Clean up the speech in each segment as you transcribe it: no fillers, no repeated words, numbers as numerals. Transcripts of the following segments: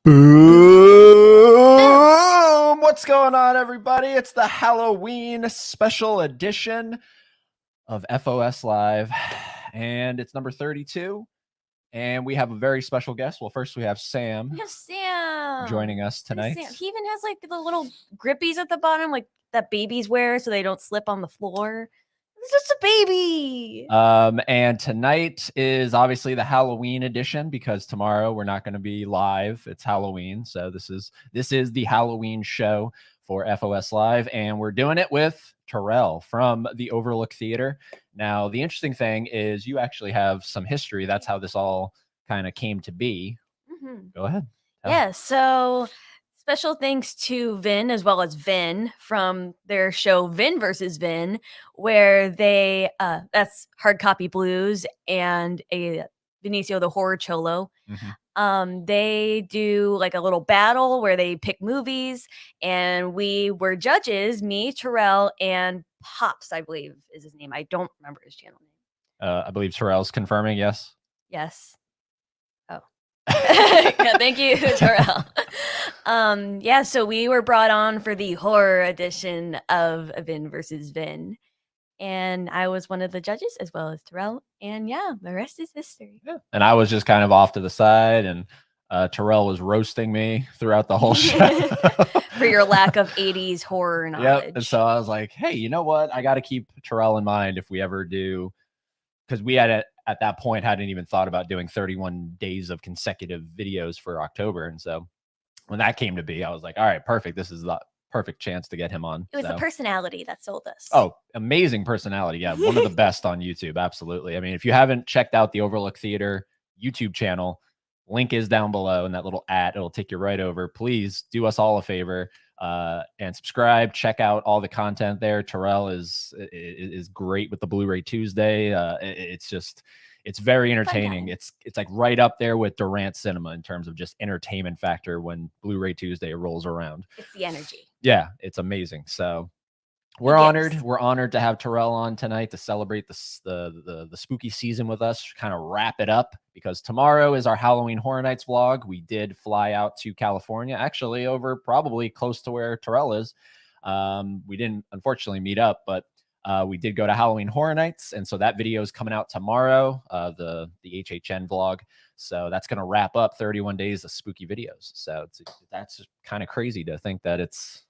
Boom! What's going on, everybody? It's the Halloween special edition of FOS Live, and it's number 32. And we have a very special guest. Well, first we have Sam. We have Sam joining us tonight. Sam. He even has like the little grippies at the bottom, like that babies wear, so they don't slip on the floor. It's just a baby. And tonight is obviously the Halloween edition because tomorrow we're not going to be live. It's Halloween, so this is the Halloween show for FOS Live, and we're doing it with Terrell from the Overlook Theater. Now, the interesting thing is you actually have some history. That's how this all kind of came to be. Go ahead. Yeah. So special thanks to Vin as well as Vin from their show Vin versus Vin, where they that's Hard Copy Blues and a Benicio the Horror Cholo. They do like a little battle where they pick movies, and we were judges, me, Terrell, and Pops, I believe is his name. I don't remember his channel name. I believe Terrell's confirming, yes. Yes. Oh. Yeah, thank you, Terrell. Yeah, so we were brought on for the horror edition of Vin versus Vin. And I was one of the judges as well as Terrell. And yeah, the rest is history. Yeah. And I was just kind of off to the side, and Terrell was roasting me throughout the whole show. For your lack of 80s horror knowledge. Yep. And so I was like, hey, you know what? I got to keep Terrell in mind if we ever do, because we had at that point hadn't even thought about doing 31 days of consecutive videos for October. And so when that came to be, I was like, all right, perfect. This is the perfect chance to get him on. It was the personality that sold us. Oh, amazing personality. Yeah, one of the best on YouTube. Absolutely. I mean, if you haven't checked out the Overlook Theater YouTube channel, link is down below in that little ad. It'll take you right over. Please do us all a favor and subscribe. Check out all the content there. Terrell is great with the Bluray Tuesday. It's very entertaining. It's like right up there with Durant Cinema in terms of just entertainment factor when Bluray Tuesday rolls around. It's the energy. Yeah, it's amazing. So we're honored. We're honored to have Terrell on tonight to celebrate the spooky season with us, kind of wrap it up, because tomorrow is our Halloween Horror Nights vlog. We did fly out to California, actually over probably close to where Terrell is. We didn't unfortunately meet up, but we did go to Halloween Horror Nights, and so that video is coming out tomorrow, the HHN vlog. So that's going to wrap up 31 days of spooky videos. So that's kind of crazy to think that it's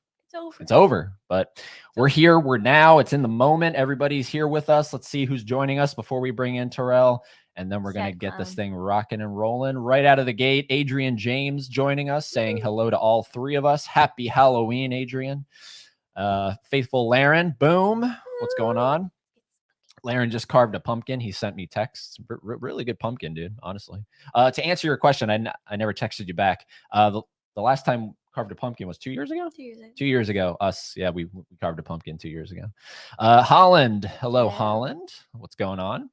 over, but we're here. We're now. It's in the moment. Everybody's here with us. Let's see who's joining us before we bring in Terrell, and then we're going to get this thing rocking and rolling right out of the gate. Adrian James joining us, saying hello to all three of us. Happy Halloween, Adrian. Faithful Laren, boom. What's going on? Laren just carved a pumpkin. He sent me texts. Really good pumpkin, dude, honestly. To answer your question, I never texted you back. The last time carved a pumpkin was 2 years ago? 2 years ago. 2 years ago. Us, yeah, we carved a pumpkin 2 years ago. Holland. Hello, yeah. Holland. What's going on?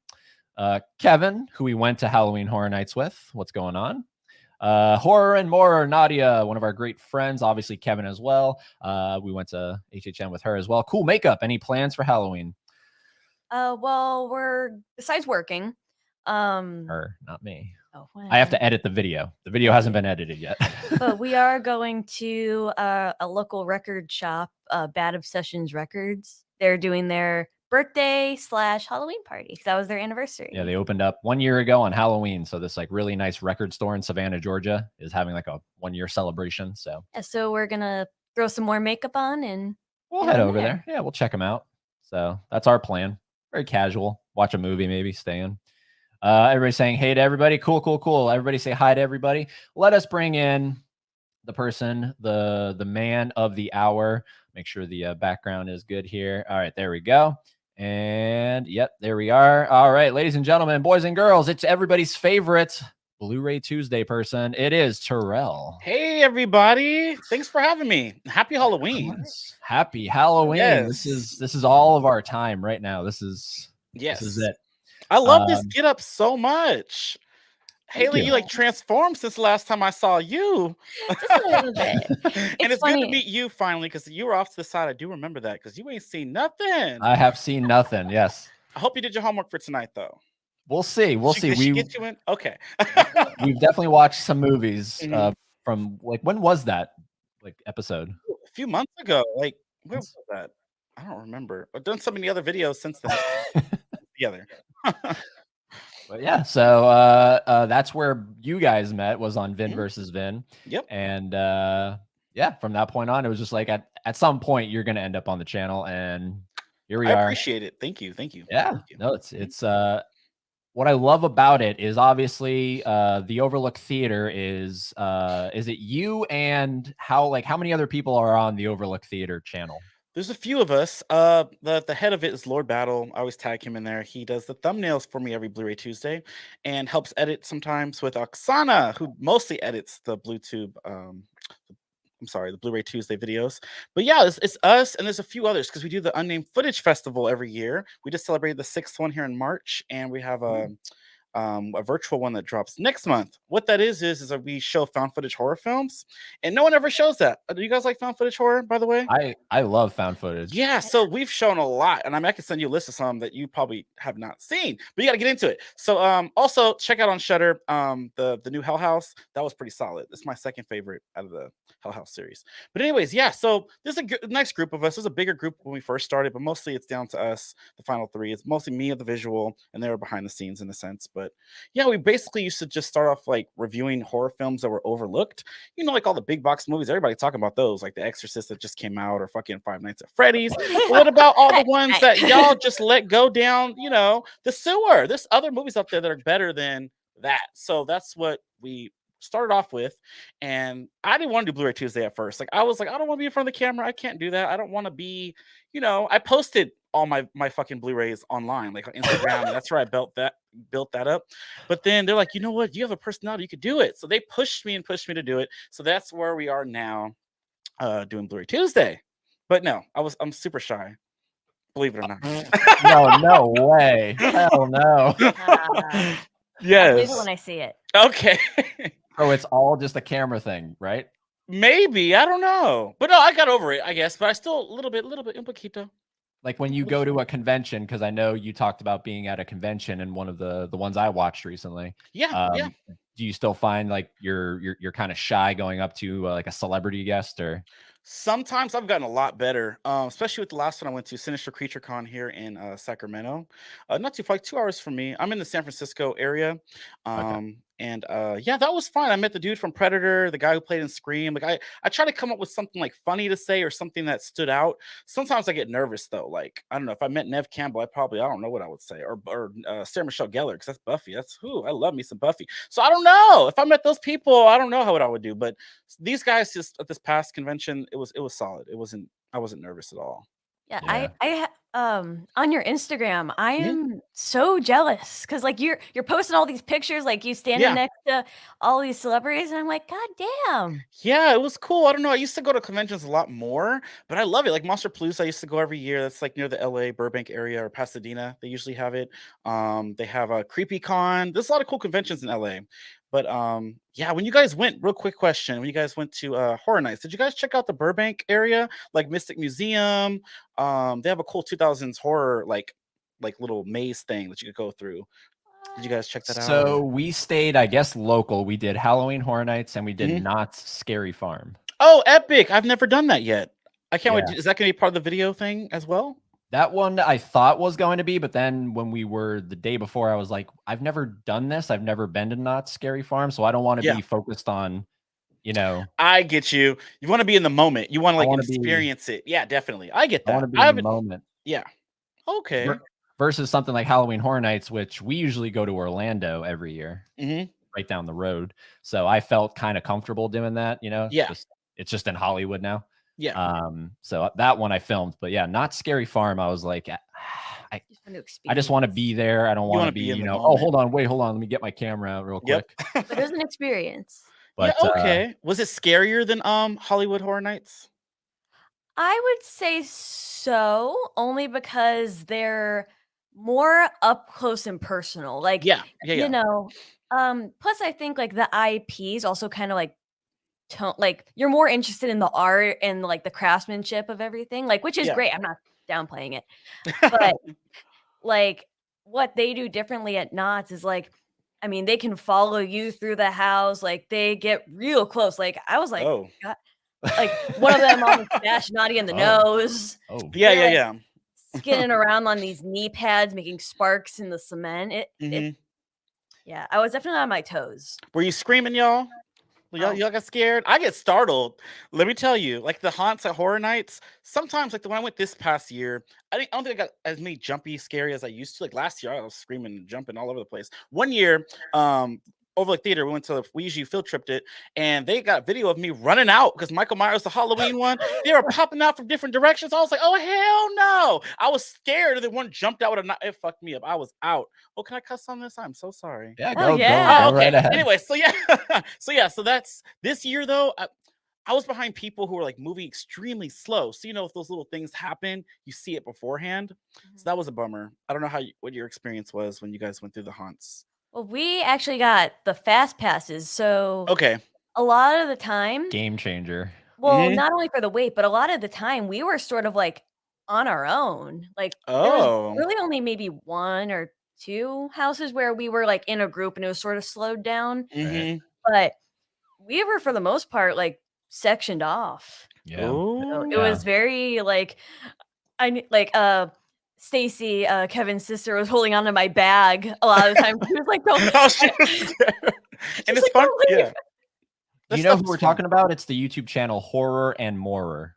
Kevin, who we went to Halloween Horror Nights with. What's going on? Horror and More, Nadia, one of our great friends, obviously Kevin as well. We went to HHN with her as well. Cool makeup. Any plans for Halloween? Well, we're besides working. Her, not me. Oh, well. I have to edit the video. The video hasn't been edited yet. But we are going to a local record shop, Bad Obsessions Records. They're doing their birthday / Halloween party. That was their anniversary. Yeah, they opened up 1 year ago on Halloween. So this like really nice record store in Savannah, Georgia is having like a 1 year celebration. So yeah, so we're gonna throw some more makeup on and we'll head over there. Yeah, we'll check them out. So that's our plan. Very casual. Watch a movie, maybe stay in. Everybody saying hey to everybody. Cool, cool, cool. Everybody say hi to everybody. Let us bring in the person, the man of the hour. Make sure the background is good here. All right, there we go. And yep, there we are. All right, ladies and gentlemen, boys and girls, it's everybody's favorite Bluray Tuesday person. It is Terrell. Hey, everybody. Thanks for having me. Happy Halloween. Happy Halloween. Yes. This is all of our time right now. This is it. I love this get up so much. Haley, you like transformed since the last time I saw you. Just a little bit. And it's good to meet you finally, because you were off to the side. I do remember that, because you ain't seen nothing. I have seen nothing. Yes. I hope you did your homework for tonight, though. We'll see. We'll see. We get you in. Okay. We've definitely watched some movies from like when was that like episode? A few months ago. Like where was that? I don't remember. I've done so many other videos since then together. But yeah, so that's where you guys met, was on Vin versus Vin. Yep. And yeah, from that point on, it was just like at some point you're gonna end up on the channel, and here we are. I appreciate it. Thank you. Thank you. Yeah. Thank you. No, it's what I love about it is obviously the Overlook Theater is it you and how many other people are on the Overlook Theater channel? There's a few of us. The head of it is Lord Battle. I always tag him in there. He does the thumbnails for me every Bluray Tuesday and helps edit sometimes with Oksana, who mostly edits the the Bluray Tuesday videos. But yeah, it's us, and there's a few others because we do the Unnamed Footage Festival every year. We just celebrated the 6th one here in March, and we have a virtual one that drops next month. What that is that we show found footage horror films, and no one ever shows that. Do you guys like found footage horror, by the way? I love found footage. Yeah, so we've shown a lot, and I can send you a list of some that you probably have not seen, but you got to get into it. So also check out on Shudder the new Hell House. That was pretty solid. It's my second favorite out of the Hell House series. But anyways, yeah, so there's a nice group of us. There's a bigger group when we first started, but mostly it's down to us, the final 3. It's mostly me at the visual, and they were behind the scenes in a sense. But yeah, we basically used to just start off like reviewing horror films that were overlooked. You know, like all the big box movies, everybody talking about those, like The Exorcist that just came out, or fucking Five Nights at Freddy's. What about all the ones that y'all just let go down, the sewer? There's other movies out there that are better than that. So that's what we started off with. And I didn't want to do Bluray Tuesday at first. Like I was like, I don't want to be in front of the camera. I can't do that. I don't want to be, I posted all my fucking Blu-rays online, like on Instagram. And that's where I built that up. But then they're like, you know what? You have a personality. You could do it. So they pushed me to do it. So that's where we are now, doing Bluray Tuesday. But no, I'm super shy. Believe it or not. No way. Hell no. Yes. I believe it when I see it. Okay. So it's all just a camera thing, right? Maybe. I don't know. But no, I got over it, I guess. But I still a little bit un poquito. Like when you go to a convention, because I know you talked about being at a convention and one of the ones I watched recently. Yeah. Yeah. Do you still find like you're kind of shy going up to like a celebrity guest, or? Sometimes I've gotten a lot better, especially with the last one I went to, Sinister Creature Con here in Sacramento. Not too far, like 2 hours from me. I'm in the San Francisco area. And yeah, that was fun. I met the dude from Predator, the guy who played in Scream. Like I try to come up with something like funny to say or something that stood out. Sometimes I get nervous though. Like, I don't know, if I met Nev Campbell, I don't know what I would say. Or Sarah Michelle Gellar, because that's Buffy. That's I love me some Buffy. So I don't know. If I met those people, I don't know what I would do. But these guys just at this past convention, it was solid. I wasn't nervous at all. Yeah, I on your Instagram, I am so jealous because like you're posting all these pictures, like you standing next to all these celebrities, and I'm like, God damn. Yeah, it was cool. I don't know. I used to go to conventions a lot more, but I love it. Like Monster Palooza, I used to go every year. That's like near the LA Burbank area or Pasadena. They usually have it. They have a Creepy Con. There's a lot of cool conventions in LA. But yeah, when you guys went, real quick question, when you guys went to Horror Nights, did you guys check out the Burbank area, like Mystic Museum? They have a cool 2000s horror like little maze thing that you could go through. Did you guys check that out? So we stayed, I guess, local. We did Halloween Horror Nights, and we did Knott's Scary Farm. Oh, epic! I've never done that yet. I can't wait. Is that going to be part of the video thing as well? That one I thought was going to be, but then when we were the day before, I was like, I've never done this. I've never been to Knott's Scary Farm, so I don't want to be focused on, I get you. You want to be in the moment. You want to like experience it. Yeah, definitely. I get that. I want to be in the moment. Yeah. Okay. Versus something like Halloween Horror Nights, which we usually go to Orlando every year, right down the road. So I felt kind of comfortable doing that, Yeah. It's just in Hollywood now. Yeah. So that one I filmed, but yeah, Not Scary Farm. I was like, I just want to be there. I don't want to be, oh, hold on. Let me get my camera out real quick. But there's an experience. But, yeah, okay. Was it scarier than Hollywood Horror Nights? I would say so, only because they're more up close and personal. Like, yeah. Plus I think like the IPs also kind of like like you're more interested in the art and like the craftsmanship of everything, like, which is great. I'm not downplaying it, but like what they do differently at Knott's is like I mean, they can follow you through the house. Like they get real close. Like I was like, Oh, God, like one of them almost bashed Naughty in the nose. Oh, yeah, They're, yeah, like, yeah. Skinning around on these knee pads, making sparks in the cement. Mhm. Yeah, I was definitely on my toes. Were you screaming, y'all? Oh. Y'all got scared? I get startled. Let me tell you, like the haunts at Horror Nights, sometimes like the one I went this past year, I don't think I got as many jumpy, scary as I used to. Like last year, I was screaming and jumping all over the place. One year, Overlook Theater, we usually field tripped it, and they got video of me running out because Michael Myers, the Halloween one, they were popping out from different directions. I was like, oh hell no! I was scared, and then one jumped out with a knife. It fucked me up. I was out. Oh, can I cuss on this? I'm so sorry. yeah, Oh, go, yeah. go Oh, right okay. ahead. Anyway, so yeah, so that's this year though. I was behind people who were like moving extremely slow. So if those little things happen, you see it beforehand. So that was a bummer. I don't know what your experience was when you guys went through the haunts. Well, we actually got the fast passes, so Okay. a lot of the time, Game changer. well, Mhm. not only for the wait, but a lot of the time we were sort of like on our own. Like there was Oh. really only maybe 1 or 2 houses where we were like in a group and it was sort of slowed down, Mhm. but we were for the most part like sectioned off. Yeah. So it Oh. Yeah. was very like Stacy, Kevin's sister was holding onto my bag a lot of the time. She was like, "Don't," Oh, she was scared. And she's it's like, fun. "Don't leave." Yeah. Do That you know stuff who is we're fun. talking about? It's the YouTube channel Horror and Morer.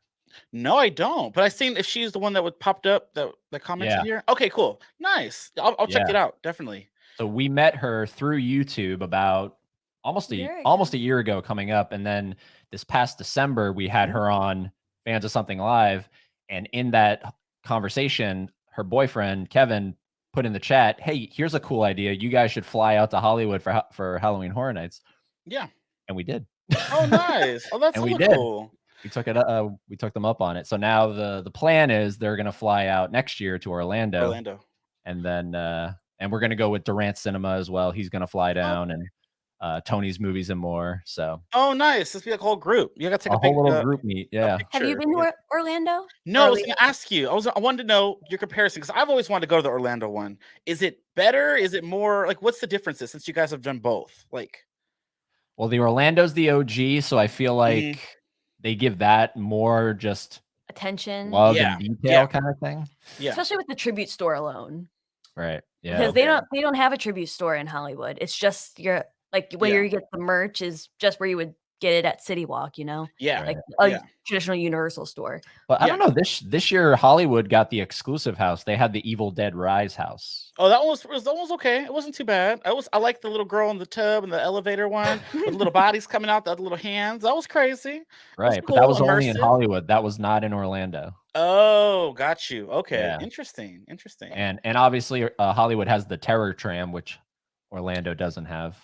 No, I don't. But I seen if she's the one that would popped up that commented Yeah. here. Okay, cool. Nice. I'll check Yeah. it out. Definitely. So we met her through YouTube about almost a year ago coming up, and then this past December we had her on Fans of Something Live, and in that conversation, her boyfriend Kevin put in the chat, "Hey, here's a cool idea. You guys should fly out to Hollywood for Halloween Horror Nights." Yeah. And we did. Oh, nice. Oh, that's And we hella did. cool. We took it. We took them up on it. So now the plan is they're gonna fly out next year to Orlando. And then and we're gonna go with Durant Cinema as well. He's gonna fly down, and Tony's Movies and More. So Nice. Let's be like a whole group. You gotta take a a big whole little group meet. Yeah. Have you been to Orlando? No, I Or was gonna ask you. I wanted to know your comparison because I've always wanted to go to the Orlando one. Is it better? Is it more like what's the differences since you guys have done both? Like, Well, the Orlando's the OG, so I feel like they give that more just attention, love Yeah. and detail Yeah. kind of thing. Yeah. especially with the tribute store alone, Right. Yeah. because Okay. they don't have a tribute store in Hollywood. It's just your like where Yeah. you get the merch is just where you would get it at City Walk, you know, Yeah. like Right. a Yeah. traditional Universal store. But I Yeah. don't know. This year Hollywood got the exclusive house. They had the Evil Dead Rise house. Oh, that was okay. It wasn't too bad. I like the little girl in the tub and the elevator one with the little bodies coming out, the little hands. That was crazy. Right. But cool, that was only in immersive. Hollywood. That was not in Orlando. Oh, got you. Okay. Yeah. Interesting. And obviously Hollywood has the Terror Tram, which Orlando doesn't have.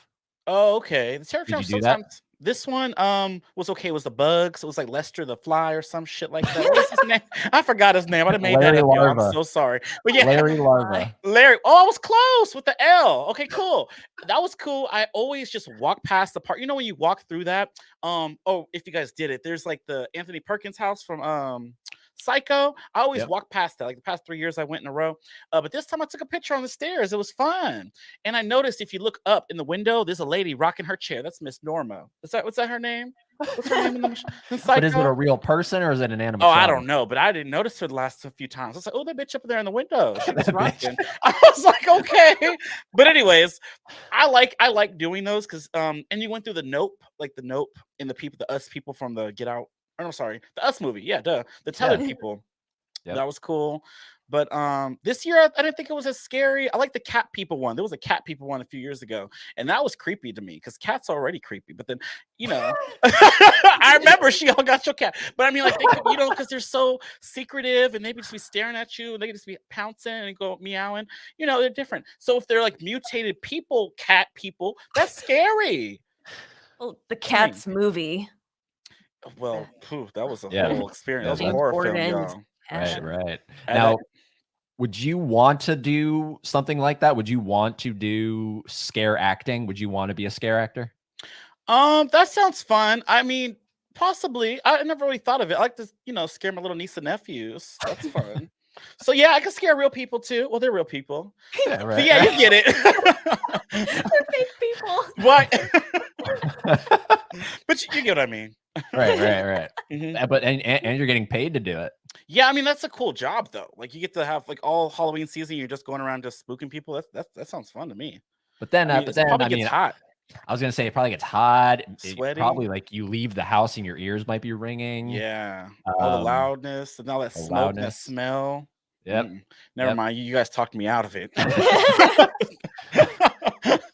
Oh, okay. The Terror Did you Tram do that? sometimes. This one was okay. It was the bugs. It was like Lester the Fly or some shit like that. What was his name? I forgot his name. I done made Larry that up. Yo. I'm Larva. so sorry. But yeah, Larry Larva. Larry. Oh, I was close with the L. Okay, cool. That was cool. I always just walk past the part. You know when you walk through that? Oh, if you guys did it, there's like the Anthony Perkins house from Psycho. I always walk past that. Like the past 3 years I went in a row. But this time I took a picture on the stairs. It was fun. And I noticed if you look up in the window, there's a lady rocking her chair. That's Miss Norma. What's that her name? What's her name in Psycho? But is it a real person or is it an animatronic? Oh, I don't know, but I didn't notice her the last few times. I was like, oh, that bitch up there in the window. She was That bitch. rocking. I was like, okay. But anyways, I like doing those because and you went through the Nope and the Us people from the Get Out. Oh, no, sorry, the Us movie. Yeah, duh. The Teller people. Yep. That was cool. But this year I didn't think it was as scary. I like the cat people one. There was a cat people one a few years ago, and that was creepy to me because cats are already creepy. But then, I remember she all got your cat. But I mean, like, because they're so secretive and they just be staring at you and they can just be pouncing and go meowing. They're different. So if they're like mutated people, cat people, that's scary. Well, the Cats movie. Well, that was a Yeah. whole experience. That Yeah, was a horror film, y'all. Right. And Now, would you want to do something like that? Would you want to do scare acting? Would you want to be a scare actor? That sounds fun. I mean, possibly. I never really thought of it. I like to, scare my little niece and nephews. That's fun. So yeah, I can scare real people too. Well, they're real people. Yeah, So right. yeah, you get it. They're fake people. What? But you get what I mean. right. Mhm. But and you're getting paid to do it. Yeah, I mean that's a cool job though. Like you get to have like all Halloween season, you're just going around just spooking people. That sounds fun to me. But then, I mean, it probably gets hot, I was gonna say it probably gets hot. sweaty. Probably like you leave the house and your ears might be ringing. Yeah, all the Um, loudness and all that the smoke, and that loudness. smell. Yep. Never Yep. mind. You guys talked me out of it.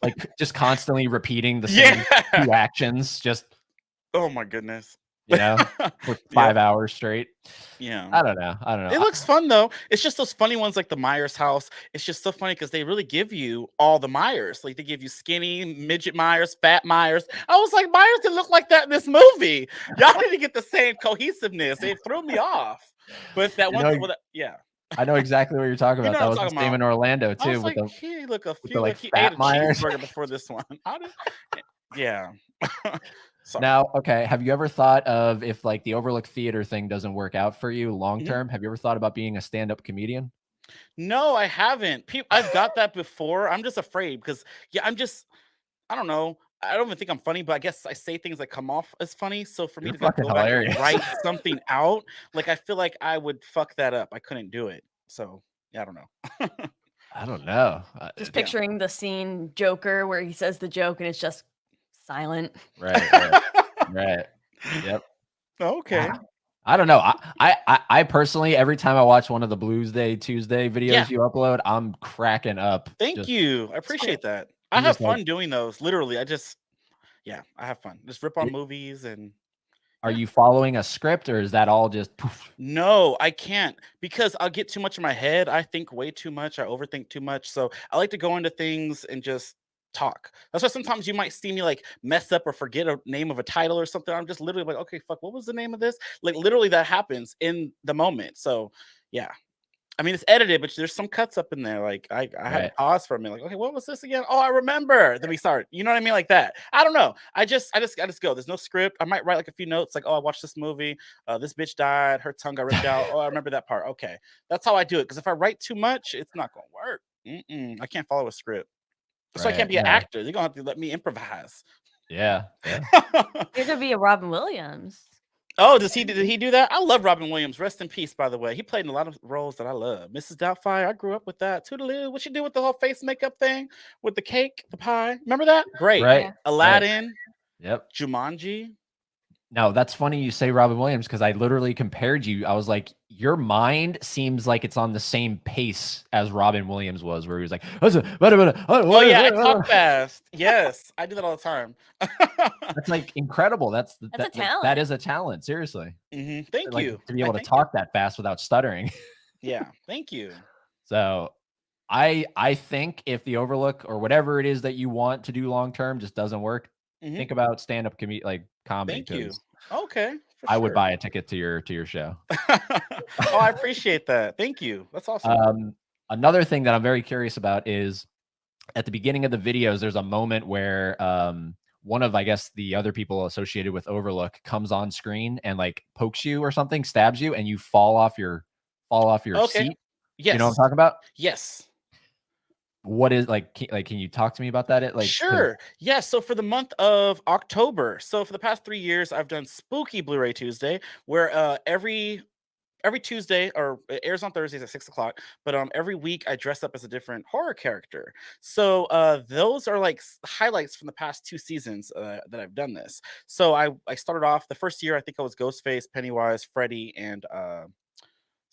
Like just constantly repeating the same Yeah. 2 actions, just Oh my goodness. for 5 hours straight. Yeah. I don't know. It looks fun though. It's just those funny ones like the Myers house. It's just so funny because they really give you all the Myers. Like they give you skinny, midget Myers, fat Myers. I was like, Myers didn't look like that in this movie. Y'all didn't get the same cohesiveness. It threw me off. But that one, yeah. I know exactly what you're talking You about. know That what was I'm the same talking in Orlando I too. was With like, the he look a the, few like, like he fat ate a Myers. cheeseburger before this one. Yeah. Sorry. Now, okay. Have you ever thought of if like the Overlook Theater thing doesn't work out for you long Mhm. term? Have you ever thought about being a stand-up comedian? No, I haven't. I've got that before. I'm just afraid because I don't know. I don't even think I'm funny, but I guess I say things that come off as funny. So for me You're to like fucking go back and hilarious. write something out, like I feel like I would fuck that up. I couldn't do it. So yeah, I don't know. I don't know. Just Yeah. picturing the scene Joker where he says the joke and it's just silent. Right. Yep. Okay. I don't know. I personally, every time I watch one of the Bluray Tuesday videos Yeah. you upload, I'm cracking up. Thank you. I appreciate that. I I'm have just like- fun doing those. Literally, I have fun. Just rip on movies and Are you following a script or is that all just poof? no, I can't because I'll get too much in my head. I think way too much. I overthink too much. So I like to go into things and just talk. That's why sometimes you might see me like mess up or forget a name of a title or something. I'm just literally like, okay, fuck, what was the name of this? Like literally that happens in the moment. So yeah. I mean, it's edited, but there's some cuts up in there. Like I had to Right. pause for a minute. Like, okay, what was this again? Oh, I remember. Then we start. You know what I mean? Like that. I don't know. I just go. There's no script. I might write like a few notes. Like, oh, I watched this movie. This bitch died. Her tongue got ripped out. Oh, I remember that part. Okay, that's how I do it. Because if I write too much, it's not gonna work. I can't follow a script. So I can't be an actor. They're gonna have to let me improvise. Yeah. You're gonna be a Robin Williams. Oh, did he do that? I love Robin Williams. Rest in peace, by the way. He played in a lot of roles that I love. Mrs. Doubtfire, I grew up with that. Toodaloo. What you do with the whole face makeup thing? With the cake, the pie. Remember that? Great. Right. Yeah. Aladdin. Yep. Jumanji. No, that's funny you say Robin Williams because I literally compared you. I was like, your mind seems like it's on the same pace as Robin Williams was, where he was like, Oh yeah, I talk fast. Yes, I do that all the time. That's like incredible. That's a talent. That is a talent. Seriously. Thank Like, you. to be able to talk that fast without stuttering. Yeah, thank you. So I think if the Overlook or whatever it is that you want to do long term just doesn't work, think about stand-up comedy, like comedy. Thank you. 'cause Okay. I would buy a ticket to your show. Oh, I appreciate that. Thank you. That's awesome. Another thing that I'm very curious about is at the beginning of the videos, there's a moment where one of, I guess, the other people associated with Overlook comes on screen and like pokes you or something, stabs you, and you fall off your seat. Yes. You know what I'm talking about? Yes. What is can you talk to me about that? Sure. Yeah. So for the month of October, so for the past 3 years, I've done Spooky Bluray Tuesday, where every Tuesday, or it airs on Thursdays at 6 o'clock, but every week I dress up as a different horror character. So those are like highlights from the past 2 seasons that I've done this. So I started off the first year, I think I was Ghostface, Pennywise, Freddy, and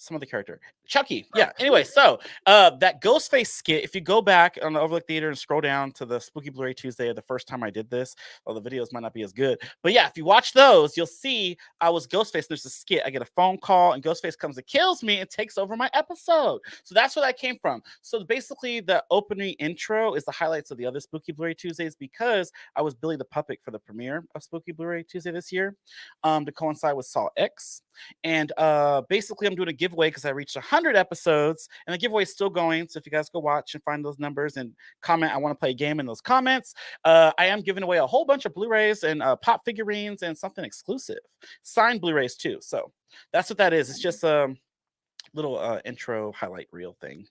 some other character, Chucky. Yeah. Anyway, so that Ghostface skit, if you go back on the Overlook Theater and scroll down to the Spooky Bluray Tuesday, the first time I did this, well, the videos might not be as good, but yeah, if you watch those, you'll see I was Ghostface. There's a skit. I get a phone call, and Ghostface comes and kills me and takes over my episode. So that's where that came from. So basically, the opening intro is the highlights of the other Spooky Bluray Tuesdays because I was Billy the Puppet for the premiere of Spooky Bluray Tuesday this year, to coincide with Saw X. And basically, I'm doing a giveaway because I reached 100 episodes, and the giveaway is still going. So if you guys go watch and find those numbers and comment, I want to play a game in those comments. I am giving away a whole bunch of Blu-rays and pop figurines and something exclusive, signed Blu-rays too. So that's what that is. It's just little intro highlight reel thing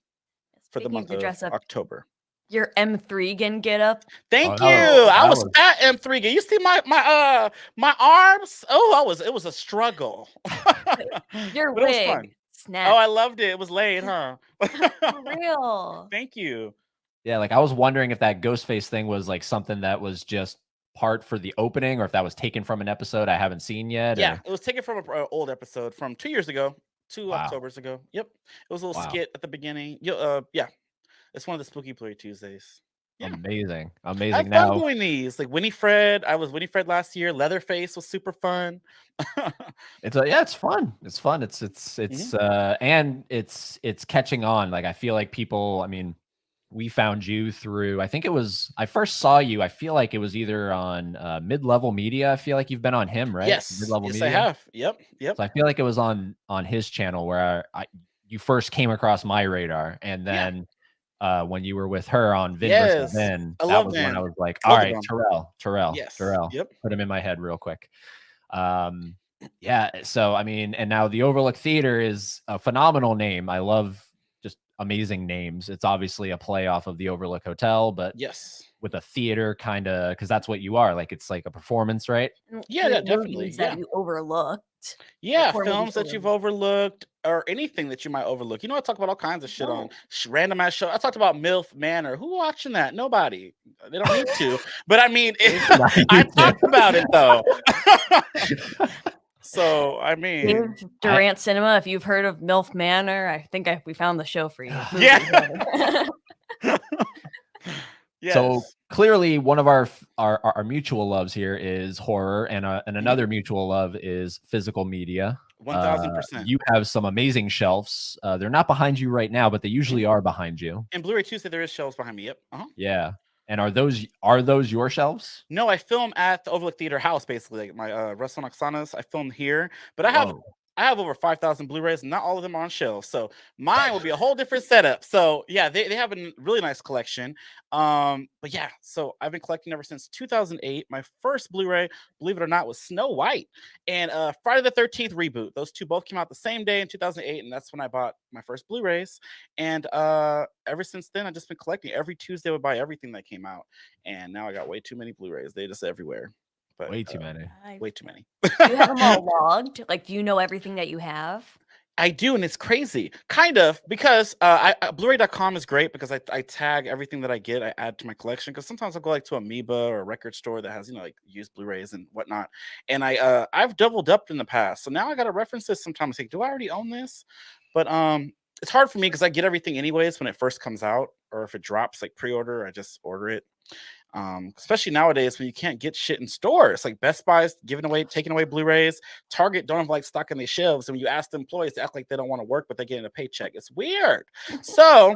for the Speaking month of your of dress up, October. your M3 get up. Thank that you. was- I that was was- fat M3. You see my arms? Oh, it was a struggle. Your But it was wig fun. snap. Oh, I loved it. It was laid, huh? For real. Thank you. Yeah, like I was wondering if that ghost face thing was like something that was just part for the opening, or if that was taken from an episode I haven't seen yet. Yeah, or- it was taken from an old episode from 2 years ago, 2 Wow. Octobers ago. Yep, it was a little Wow. skit at the beginning. Yeah, it's one of the spooky Bluray Tuesdays. Yeah. Amazing, I amazing. have fun Now, doing these. Like Winifred, I was Winifred last year. Leatherface was super fun. it's fun. It's fun. And it's catching on. Like I feel like people. I mean, we found you through. I think it was. I first saw you. I feel like it was either on Mid-Level Media. I feel like you've been on him, right? Yes, Mid-Level yes, Media. I have. Yep. So I feel like it was on his channel where you first came across my radar, and Yeah. then when you were with her on Vin versus Yes, Vin, I that love was when I Vin. was like, I all love the right, Terrell, Yes, Terrell, yep. put him in my head real quick. Yeah, so I mean, and now the Overlook Theater is a phenomenal name. I love just amazing names. It's obviously a play off of the Overlook Hotel, but Yes. with a theater kind of, because that's what you are. Like it's like a performance, right? Yeah, Your yeah, definitely. movies Yeah. that you overlooked. Yeah, horror movie films that film. you've overlooked or anything that you might overlook. You know, I talk about all kinds of shit on No. random ass show. I talked about MILF Manor. Who watching that? Nobody. They don't need to. But I mean, I talked about it though. So I mean, Dave Durant Cinema. If you've heard of MILF Manor, I think we found the show for you. Yeah. yes. So clearly, one of our mutual loves here is horror, and another mutual love is physical media. 1000%. You have some amazing shelves. They're not behind you right now, but they usually are behind you. In Bluray Tuesday, there is shelves behind me. Yep. Yeah. And are those your shelves? No, I film at the Overlook Theater House, basically. Like my restaurant Oxanas, I film here, but I have over 5,000 Blu-rays. Not all of them are on shelves, so mine will be a whole different setup. So yeah, they have a really nice collection. But yeah, so I've been collecting ever since 2008. My first Blu-ray, believe it or not, was Snow White and Friday the 13th reboot. Those two both came out the same day in 2008, and that's when I bought my first Blu-rays. And ever since then, I've just been collecting. Every Tuesday, I would buy everything that came out, and now I got way too many Blu-rays. They're just everywhere. But, way too many. Way too many. Do you have them all logged? Like, do you know everything that you have? I do, and it's crazy, kind of, because Bluray.com is great because I tag everything that I get, I add to my collection. Because sometimes I'll go like to Amoeba or a record store that has like used Blu-rays and whatnot, and I've doubled up in the past, so now I got to reference this sometimes. Like, do I already own this? But it's hard for me because I get everything anyways when it first comes out, or if it drops like pre-order, I just order it. Especially nowadays when you can't get shit in stores, like Best Buy's taking away Blu-rays. Target don't have like stock on their shelves, and when you ask the employees to act like they don't want to work, but they're getting a paycheck, it's weird. So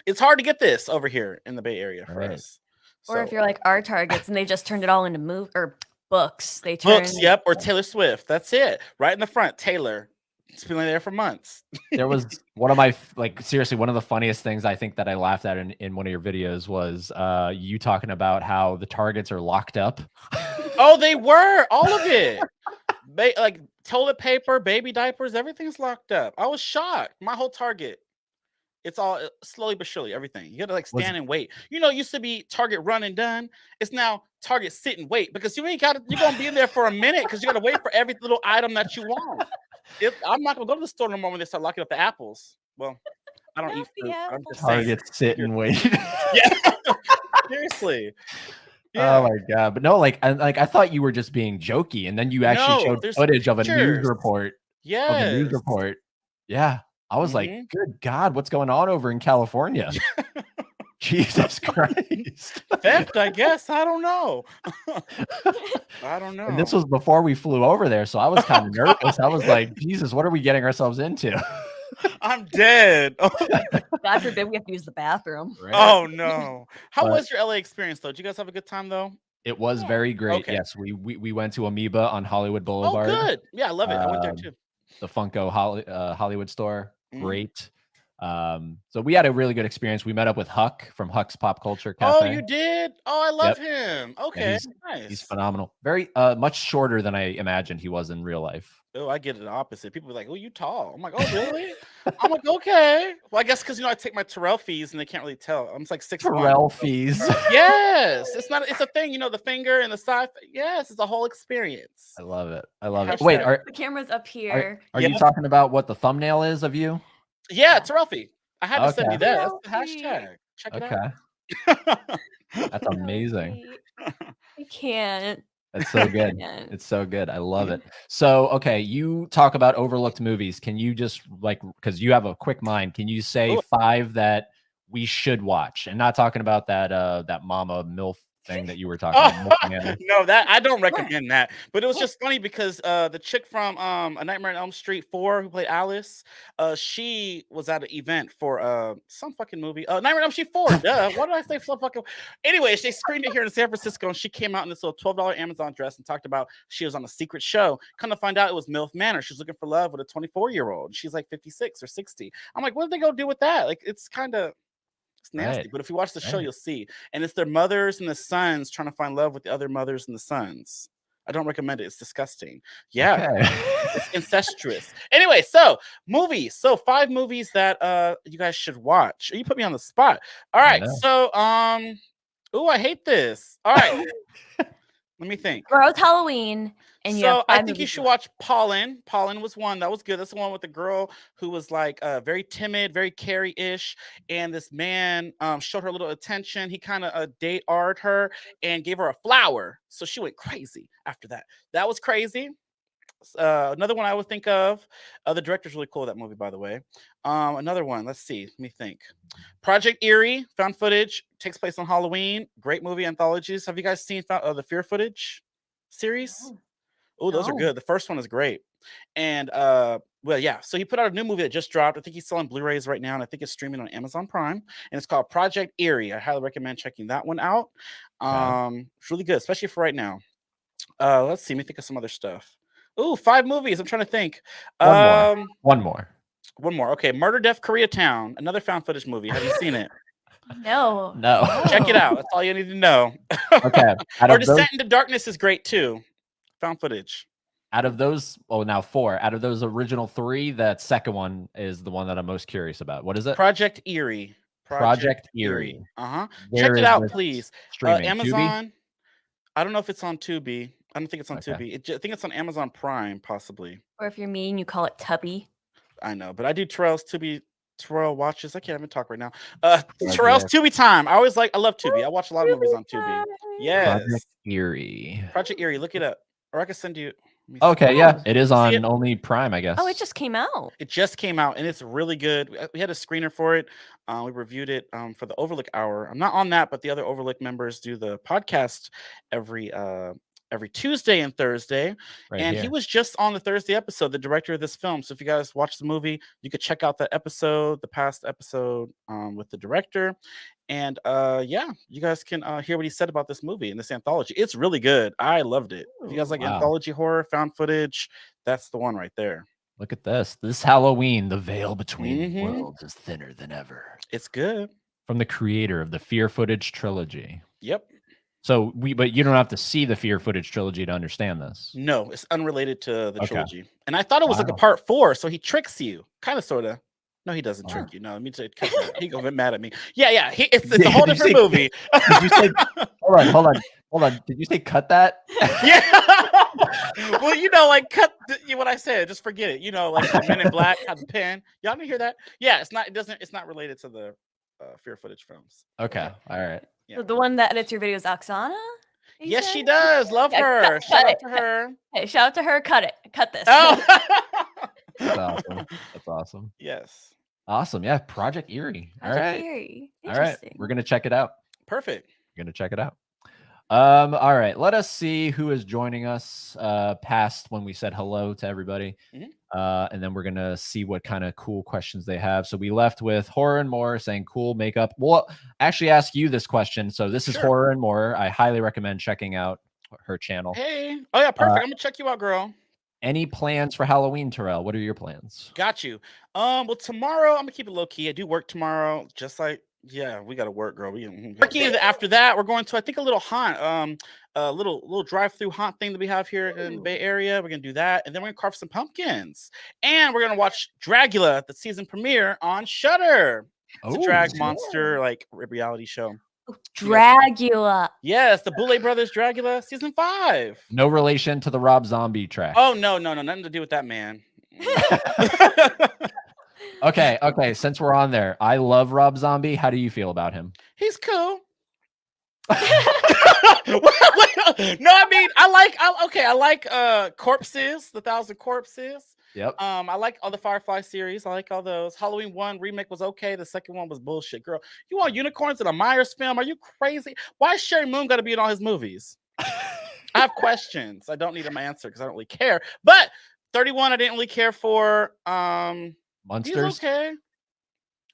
it's hard to get this over here in the Bay Area for us. Or if you're like our Targets and they just turned it all into books, they turn books, yep, or Taylor Swift. That's it, right in the front. Taylor. It's been there for months. There was one of my seriously, one of the funniest things I think that I laughed at in one of your videos was you talking about how the Targets are locked up. Oh, they were, all of it. Like toilet paper, baby diapers, everything's locked up. I was shocked. My whole Target. It's all slowly but surely, everything. You gotta like stand and wait. You know, it used to be Target run and done. It's now Target sit and wait, because you're gonna be in there for a minute because you gotta wait for every little item that you want. I'm not gonna go to the store no more when they start locking up the apples. Well, I don't eat fruit. I'm just Target sit and wait. Yeah, seriously. Yeah. Oh my god! But no, I thought you were just being jokey, and then you actually showed footage of a news report. Yeah, of a news report. Yeah, I was like, good God, what's going on over in California? Jesus Christ. Theft, I guess. I don't know. I don't know. And this was before we flew over there, so I was kind of nervous. I was like, Jesus, what are we getting ourselves into? I'm dead. God forbid we have to use the bathroom. Right? Oh no. How was your LA experience though? Did you guys have a good time though? It was very great. Okay. Yes, we went to Amoeba on Hollywood Boulevard. Oh, good. Yeah, I love it. I went there too. The Funko Hollywood store. Great. So we had a really good experience. We met up with Huck from Huck's Pop Culture Cafe. Oh, you did? Oh, I love him. Okay, yeah, nice. He's phenomenal. Very much shorter than I imagined he was in real life. Oh, I get it the opposite. People be like, "Oh, you tall." I'm like, "Oh, really?" I'm like, "Okay." Well, I guess because I take my Terrell fees and they can't really tell. I'm just like 6'1". Terrell fees. Yes, it's not. It's a thing. The finger and the side. Yes, it's a whole experience. I love it. I love it. Hashtag. Wait, The camera's up here. are you talking about what the thumbnail is of you? Yeah, Terrell fee. I had to send you Okay. that. That's the Terrell hashtag. Check it Okay. out. That's amazing. I can't. It's so good. can't. It's so good. I love it. So, okay, you talk about overlooked movies. Can you just because you have a quick mind, can you say Ooh. 5 that we should watch? And not talking about that Mama MILF thing that you were talking about. No, that I don't recommend that. But it was just funny because the chick from A Nightmare on Elm Street 4 who played Alice, she was at an event for some fucking movie. Nightmare on Elm Street 4. Duh. Why did I say some fucking? Anyways, they screened it here in San Francisco, and she came out in this little $12 Amazon dress and talked about she was on a secret show. Come to find out, it was MILF Manor. She's looking for love with a 24-year-old. She's like 56 or 60. I'm like, what did they go do with that? Like, it's kind of. It's nasty, Right. but if you watch the show, you'll see. And it's their mothers and the sons trying to find love with the other mothers and the sons. I don't recommend it. It's disgusting. Yeah. Okay. It's incestuous. Anyway, so movies. So 5 movies that you guys should watch. You put me on the spot. All right. So oh, I hate this. All right. Let me think. Tomorrow's Halloween. And so I think you should watch Pollen. Pollen was one that was good. That's the one with the girl who was like very timid, very Carrie-ish, and this man showed her a little attention. He kind of date-ard her and gave her a flower, so she went crazy after that. That was crazy. Another one I would think of. The director's really cool of that movie, by the way. Another one. Let's see. Let me think. Project Eerie, found footage, takes place on Halloween. Great movie anthologies. Have you guys seen the Fear Footage series? Oh, those are good. The first one is great. And well, yeah. So he put out a new movie that just dropped. I think he's selling Blu-rays right now, and I think it's streaming on Amazon Prime. And it's called Project Eerie. I highly recommend checking that one out. It's really good, especially for right now. Let's see. Let me think of some other stuff. Ooh, 5 movies. I'm trying to think. One more. Okay, Murder, Death, Koreatown. Another found footage movie. Have you seen it? No. Check it out. That's all you need to know. Okay. Or Descent into Darkness is great too. Found footage. Out of those, now 4. Out of those original 3, that second one is the one that I'm most curious about. What is it? Project Eerie. Project Eerie. Check it out, please. Streaming. Amazon. Tubi? I don't know if it's on Tubi. I don't think it's on Okay. Tubi. I think it's on Amazon Prime, possibly. Or if you're mean, you call it Tubby. I know, but I do Terrell's Tubi. Terrell watches. I can't even talk right now. Terrell's Tubi time. I love Tubi. I watch a lot of movies on Tubi. Yes. Project Eerie. Project Eerie. Look it up. Or I can send you. Okay, yeah. It is on only Prime, I guess. Oh, it just came out. It just came out, and it's really good. We had a screener for it. We reviewed it for the Overlook Hour. I'm not on that, but the other Overlook members do the podcast every Tuesday and Thursday. He was just on the Thursday episode, the director of this film. So if you guys watch the movie, you could check out that episode, the past episode with the director. And yeah, you guys can hear what he said about this movie and this anthology. It's really good. I loved it. If you guys like anthology horror, found footage, that's the one right there. Look at this. This Halloween, the veil between worlds is thinner than ever. It's good. From the creator of the Fear Footage trilogy. Yep. So but you don't have to see the Fear Footage trilogy to understand this. No, it's unrelated to the trilogy. And I thought it was like a part 4, so he tricks you, kind of, sort of. No, he doesn't trick you. No, let me tell you, he gonna get mad at me. Yeah. It's a whole different movie. Did you say? Hold on. Did you say cut that? Yeah. Well, like cut what I said. Just forget it. Like the Men in Black had the pen. Y'all didn't hear that? Yeah, it's not. It's not related to the Fear Footage films. Okay. All right. Yeah. So the one that edits your videos, Oksana? Yes, she does. Love her. Shout out to her. Hey, shout out to her. Cut it. Cut this. Oh. That's awesome. That's awesome. Yes. Awesome. Yeah. Project Eerie. All right. Eerie. All right. We're going to check it out. Perfect. We're going to check it out. All right. Let us see who is joining us past when we said hello to everybody. And then we're going to see what kind of cool questions they have. So we left with Horror and More saying cool makeup. Well, actually ask you this question. So this is Horror and More. I highly recommend checking out her channel. Hey. Oh, yeah. Perfect. I'm going to check you out, girl. Any plans for Halloween, Terrell? What are your plans? Got you. Well, tomorrow I'm gonna keep it low key. I do work tomorrow, just like Yeah, we got to work, girl. After that, we're going to, I think, a little haunt, a little drive-through haunt thing that we have here in the Bay Area. We're gonna do that, and then we're gonna carve some pumpkins, and we're gonna watch Dragula, the season premiere on Shudder. It's a drag monster like reality show. Dragula. Yes, the Bluray Brothers Dragula season 5. No relation to the Rob Zombie track. Oh no, nothing to do with that man. Okay. Since we're on there, I love Rob Zombie. How do you feel about him? He's cool. No, I mean, I like Corpses, the 1,000 Corpses. Yep. I like all the Firefly series. I like all those. Halloween 1 remake was okay. The second one was bullshit. Girl, you want unicorns in a Myers film? Are you crazy? Why is Sherry Moon got to be in all his movies? I have questions. I don't need them answered because I don't really care. But 31, I didn't really care for. Monsters. He's okay.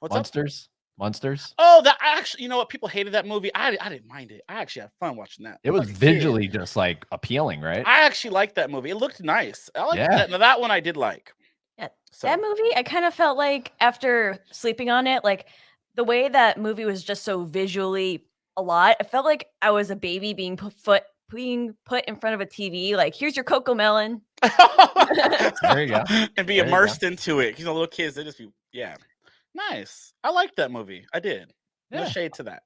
What's Monsters? Up? Monsters. Oh, that actually, you know what? People hated that movie. I didn't mind it. I actually had fun watching that. It was visually just like appealing, right? I actually liked that movie. It looked nice. I liked that. Now, that one I did like. Yeah, so. That movie, I kind of felt like after sleeping on it, like the way that movie was just so visually a lot. I felt like I was a baby being put in front of a TV. Like, here's your Coco Melon. There you go. And be immersed into it. You know, little kids, they just be, yeah. Nice. I liked that movie. I did. No shade to that.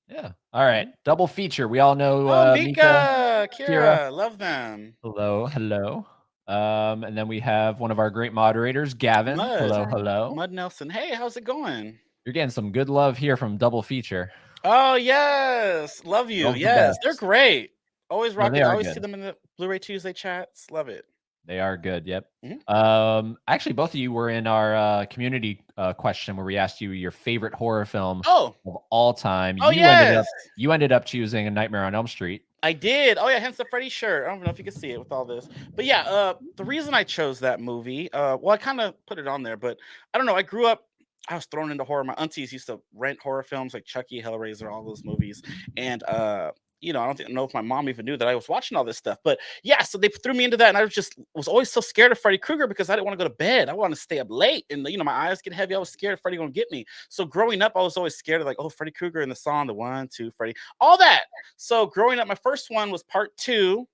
Yeah. All right. Double feature. We all know Mika, Kira. Love them. Hello. And then we have one of our great moderators, Gavin. Hello. Mud Nelson. Hey, how's it going? You're getting some good love here from Double Feature. Oh, yes. Love you. Yes. They're great. Always rocking. I always see them in the Bluray Tuesday chats. Love it. They are good. Yep. Mm-hmm. Actually, both of you were in our community question where we asked you your favorite horror film of all time. Oh, you ended up choosing A Nightmare on Elm Street. I did. Oh yeah, hence the Freddy shirt. I don't know if you can see it with all this, but yeah. The reason I chose that movie, well, I kind of put it on there, but I don't know. I grew up. I was thrown into horror. My aunties used to rent horror films like Chucky, Hellraiser, all those movies, and you know, I don't know if my mom even knew that I was watching all this stuff, but yeah, so they threw me into that, and I was always so scared of Freddy Krueger because I didn't want to go to bed. I wanted to stay up late, and you know, my eyes get heavy. I was scared Freddy gonna get me. So growing up, I was always scared of like, oh, Freddy Krueger in the song, the 1, 2, Freddy, all that. So growing up, my first one was part 2,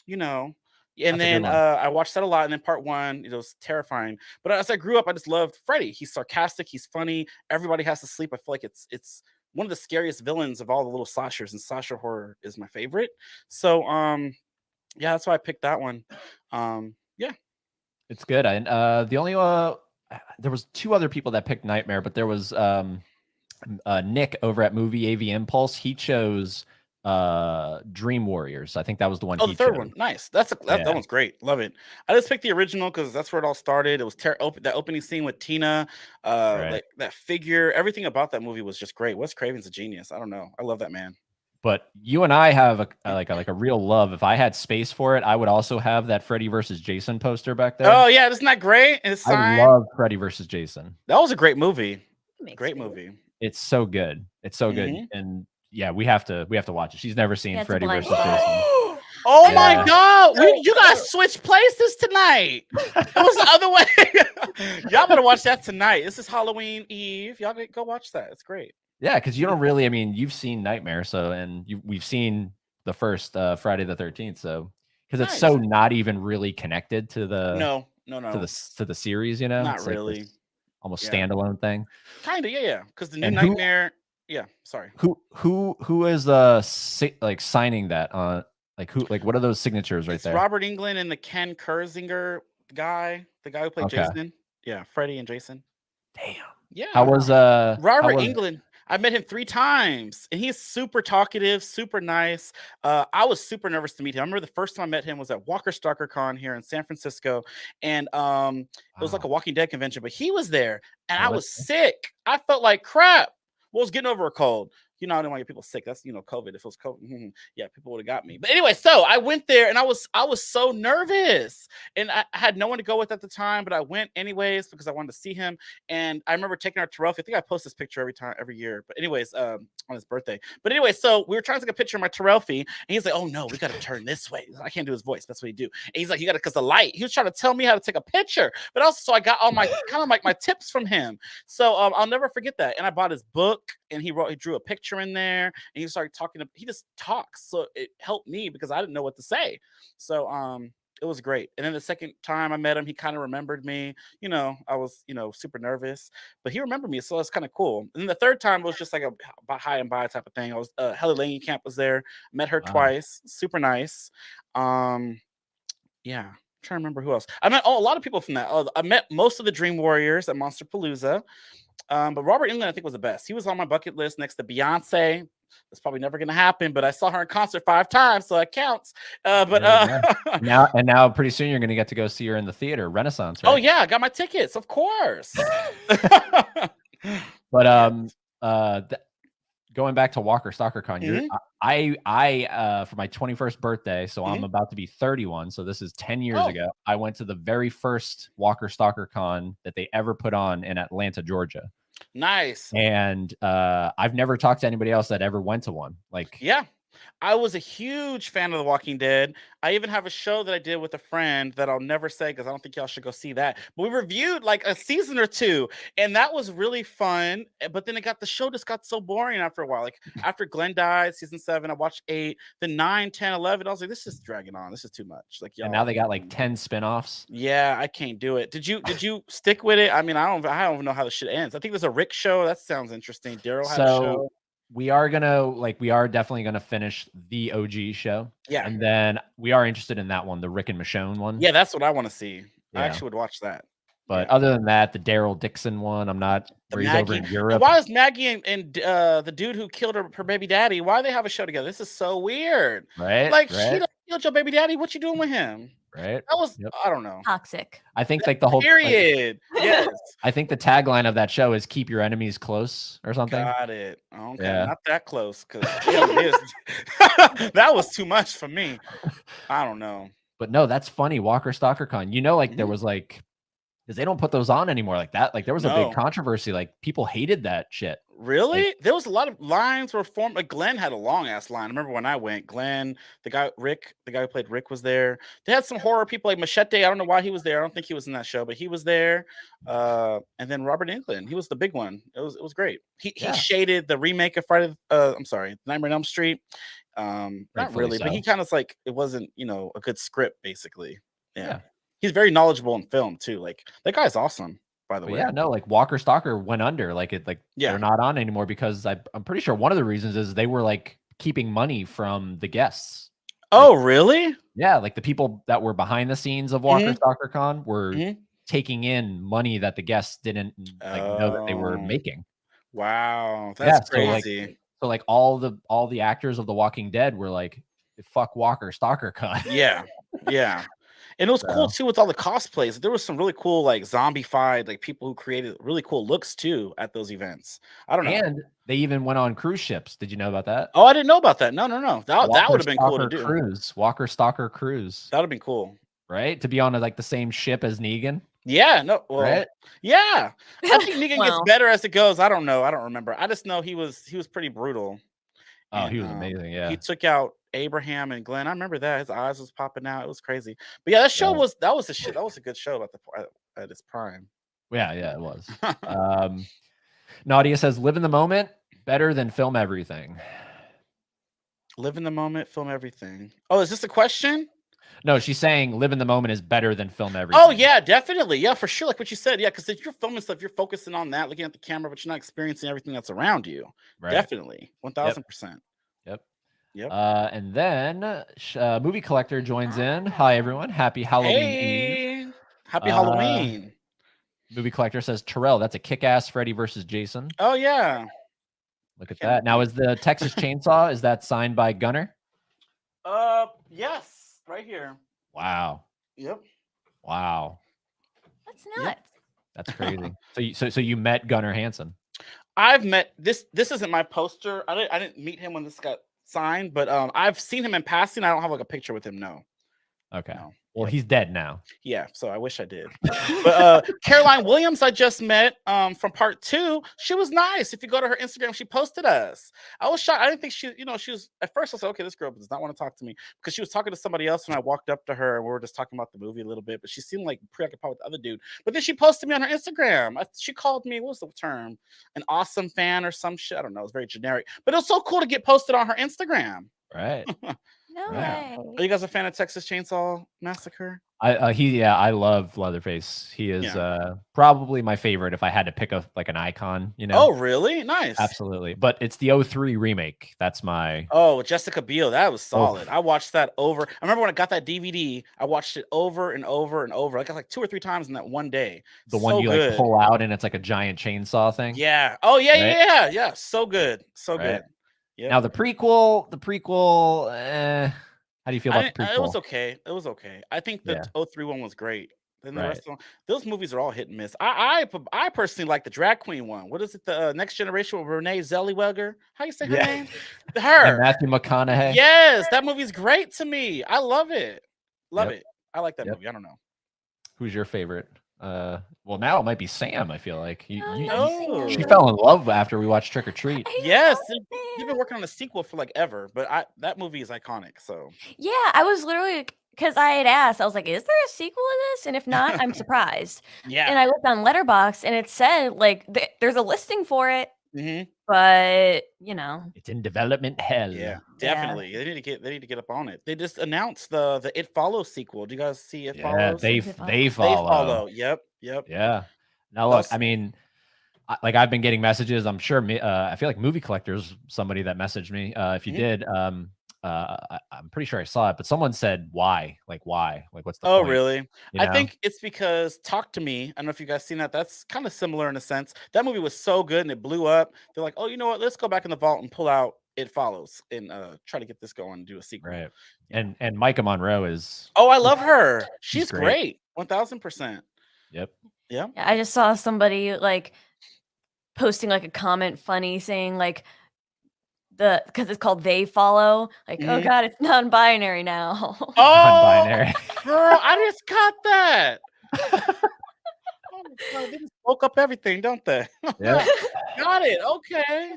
you know, and then I watched that a lot, and then part 1, it was terrifying. But as I grew up, I just loved Freddy. He's sarcastic, he's funny. Everybody has to sleep. I feel like it's one of the scariest villains of all the little slashers, and slasher horror is my favorite. So yeah, that's why I picked that one. Yeah, it's good. And the only there was 2 other people that picked Nightmare, but there was Nick over at Movie AV Impulse. He chose Dream Warriors. I think that was the one. Oh, the third one. Nice. That one's great. Love it. I just picked the original because that's where it all started. It was that opening scene with Tina, like that figure. Everything about that movie was just great. Wes Craven's a genius. I don't know. I love that man. But you and I have a real love. If I had space for it, I would also have that Freddy versus Jason poster back there. Oh yeah, isn't that great? I love Freddy versus Jason. That was a great movie. Great movie. It's so good. It's so good. And yeah, we have to watch it. She's never seen Freddy versus Jason. Oh my God! You guys switched places tonight. It was the other way. Y'all better watch that tonight. This is Halloween Eve. Y'all go watch that. It's great. Yeah, because you don't really. I mean, you've seen Nightmare, and we've seen the first Friday the 13th. So because it's so not even really connected to the to the series. You know, not it's really. Like almost standalone thing. Kind of, yeah. Because the new Nightmare. Yeah, sorry. Who is like signing that on? Like what are those signatures right there? Robert Englund and the Ken Kersinger guy, the guy who played Jason. Yeah, Freddy and Jason. Damn. Yeah. How was Robert Englund? I met him 3 times, and he's super talkative, super nice. I was super nervous to meet him. I remember the first time I met him was at Walker Stalker Con here in San Francisco, and it was like a Walking Dead convention, but he was there, and I was sick. I felt like crap. Well, I was getting over a cold. You know, I didn't want to get people sick. That's, you know, COVID. If it was COVID, yeah, people would have got me. But anyway, so I went there, and I was so nervous, and I had no one to go with at the time, but I went anyways because I wanted to see him. And I remember taking our trophy. I think I post this picture every year. But anyways, on his birthday. But anyway, so we were trying to take a picture of my Terrell fee, and he's like, "Oh no, we got to turn this way." I can't do his voice. That's what he do. And he's like, "You got to," because the light. He was trying to tell me how to take a picture, but also so I got all my kind of like my tips from him. So I'll never forget that. And I bought his book. and he drew a picture in there, and he started talking. He just talks, so it helped me because I didn't know what to say. So it was great. And then the second time I met him, he kind of remembered me. I was super nervous, but he remembered me, so it's kind of cool. And then the third time was just like a high and by type of thing. I was Helly Langenkamp was there, met her twice, super nice. Yeah. I'm trying to remember who else. I met a lot of people from that. I met most of the Dream Warriors at Monster Palooza. But Robert England, I think, was the best. He was on my bucket list next to Beyonce. That's probably never going to happen, but I saw her in concert 5 times, so that counts. Now pretty soon you're going to get to go see her in the theater, Renaissance, right? Oh yeah, I got my tickets, of course. But going back to Walker Stalker Con, I for my 21st birthday, so I'm about to be 31, so this is 10 years ago. I went to the very first Walker Stalker Con that they ever put on in Atlanta, Georgia. Nice. And I've never talked to anybody else that ever went to one. Yeah. I was a huge fan of The Walking Dead. I even have a show that I did with a friend that I'll never say because I don't think y'all should go see that. But we reviewed like a season or 2, and that was really fun. But then the show just got so boring after a while. Like after Glenn died, season 7, I watched 8, then 9, 10, 11. I was like, this is dragging on. This is too much. Like, y'all. And now they got like 10 spinoffs. Yeah, I can't do it. Did you stick with it? I mean, I don't know how the shit ends. I think there's a Rick show. That sounds interesting. Daryl had a show. We are definitely gonna finish the OG show. Yeah. And then we are interested in that one, the Rick and Michonne one. Yeah, that's what I want to see. Yeah. I actually would watch that. But other than that, the Daryl Dixon one, I'm not. He's over in Europe. Why is Maggie and the dude who killed her baby daddy? Why do they have a show together? This is so weird. Right? Like she killed your baby daddy. What you doing with him? Right. That was I don't know. Toxic. I think like the whole period. Yes. I think the tagline of that show is "Keep your enemies close" or something. Got it. Okay, Yeah. not that close because that was too much for me. I don't know. But no, that's funny. Walker Stalker Con. There was because they don't put those on anymore like that. Like there was a big controversy. Like people hated that shit. Really? There was a lot of lines were formed. Like Glenn had a long ass line. I remember when I went. Glenn, the guy who played Rick was there. They had some horror people like Machete. I don't know why he was there. I don't think he was in that show, but he was there. And then Robert Englund, he was the big one. It was great. He shaded the remake of Nightmare on Elm Street. Not really, but he kind of like it wasn't a good script basically. Yeah. He's very knowledgeable in film too. Like that guy's awesome. By the way, yeah, no, like Walker Stalker went under. They're not on anymore because I'm pretty sure one of the reasons is they were like keeping money from the guests. Oh, really? Yeah, like the people that were behind the scenes of Walker Stalker Con were taking in money that the guests didn't know that they were making. Wow, that's crazy. So like all the actors of The Walking Dead were like, "Fuck Walker Stalker Con." Yeah. And it was cool too with all the cosplays. There was some really cool like zombie-fied like people who created really cool looks too at those events. I don't know. And they even went on cruise ships. Did you know about that? Oh, I didn't know about that. No. That would have been cool to do. Walker Stalker cruise. That would have been cool. Right? To be on like the same ship as Negan. Yeah, no. Well, right? Yeah. I think Negan gets better as it goes. I don't know. I don't remember. I just know he was pretty brutal. Oh, he was amazing. Yeah. He took out Abraham and Glenn. I remember that. His eyes was popping out. It was crazy. But yeah, that show was the shit. That was a good show at its prime. Yeah, it was. Nadia says, "Live in the moment better than film everything." Live in the moment, film everything. Oh, is this a question? No, she's saying live in the moment is better than film everything. Oh, yeah, definitely. Yeah, for sure. Like what you said. Yeah, because if you're filming stuff, you're focusing on that, looking at the camera, but you're not experiencing everything that's around you. Right. Definitely. 1000%. Yep. And then Movie Collector joins in. Hi, everyone. Happy Halloween Eve. Happy Halloween. Movie Collector says, Terrell, that's a kick-ass Freddy versus Jason. Oh, yeah. Look at that. Now, is the Texas Chainsaw, is that signed by Gunnar? Yes. Right here. Wow. Yep. Wow. That's nuts. That's crazy. So you met Gunnar Hansen. I've met this isn't my poster. I didn't meet him when this got signed, but I've seen him in passing. I don't have like a picture with him, no. Okay. No. Well, Yep. he's dead now. Yeah, so I wish I did. But Caroline Williams, I just met from part 2. She was nice. If you go to her Instagram, she posted us. I was shocked. I didn't think she was at first I was like, okay, this girl does not want to talk to me because she was talking to somebody else when I walked up to her and we were just talking about the movie a little bit, but she seemed like preoccupied with the other dude. But then she posted me on her Instagram. She called me, what was the term? An awesome fan or some shit. I don't know. It was very generic. But it was so cool to get posted on her Instagram. Right. No Right. way. Are you guys a fan of Texas Chainsaw Massacre? I love Leatherface. He is probably my favorite if I had to pick an icon, you know. Oh, really? Nice. Absolutely. But it's the 03 remake. That's my Jessica Biel. That was solid. I watched that over. I remember when I got that DVD, I watched it over and over and over. I got like 2 or 3 times in that one day. the one you like pull out and it's like a giant chainsaw thing. Yeah. Oh, yeah, right? yeah. So good. So right? good. Yeah. Now the prequel, how do you feel about the prequel? It was okay. It was okay. I think the 03 one was great. Then the rest of them, those movies are all hit and miss. I personally like the drag queen one. What is it? The Next Generation with Renee Zellweger. How you say her name? Her. And Matthew McConaughey. Yes, that movie's great to me. I love it. Love it. I like that movie. I don't know. Who's your favorite? Well, now it might be Sam. I feel like she she fell in love after we watched Trick or Treat. Yes, you've been working on a sequel for like ever, but that movie is iconic. So yeah, I was literally because I had asked, I was like, "Is there a sequel to this?" And if not, I'm surprised. Yeah, and I looked on Letterboxd, and it said like there's a listing for it, but it's in development hell. Yeah, definitely. They need to get up on it. They just announced the It Follows sequel. Do you guys see It Follows? They They follow. follow. Yep. Yeah. Now look, I mean, I've been getting messages. I'm sure. I feel like Movie Collector's somebody that messaged me. If you did, I'm pretty sure I saw it. But someone said, "Why? Like, why? Like, what's the point?" Oh, really? You know? I think it's because Talk to Me. I don't know if you guys seen that. That's kind of similar in a sense. That movie was so good and it blew up. They're like, oh, you know what? Let's go back in the vault and pull out It Follows and try to get this going and do a sequel. Right. And Micah Monroe is. Oh, I love her. She's great. 1000%. Yep. Yeah. I just saw somebody like posting like a comment funny saying like because it's called They Follow, like, oh god, it's non-binary now. Oh, non-binary. Girl, I just got that. Oh my God, they just woke up everything, don't they? Yeah. Got it. Okay.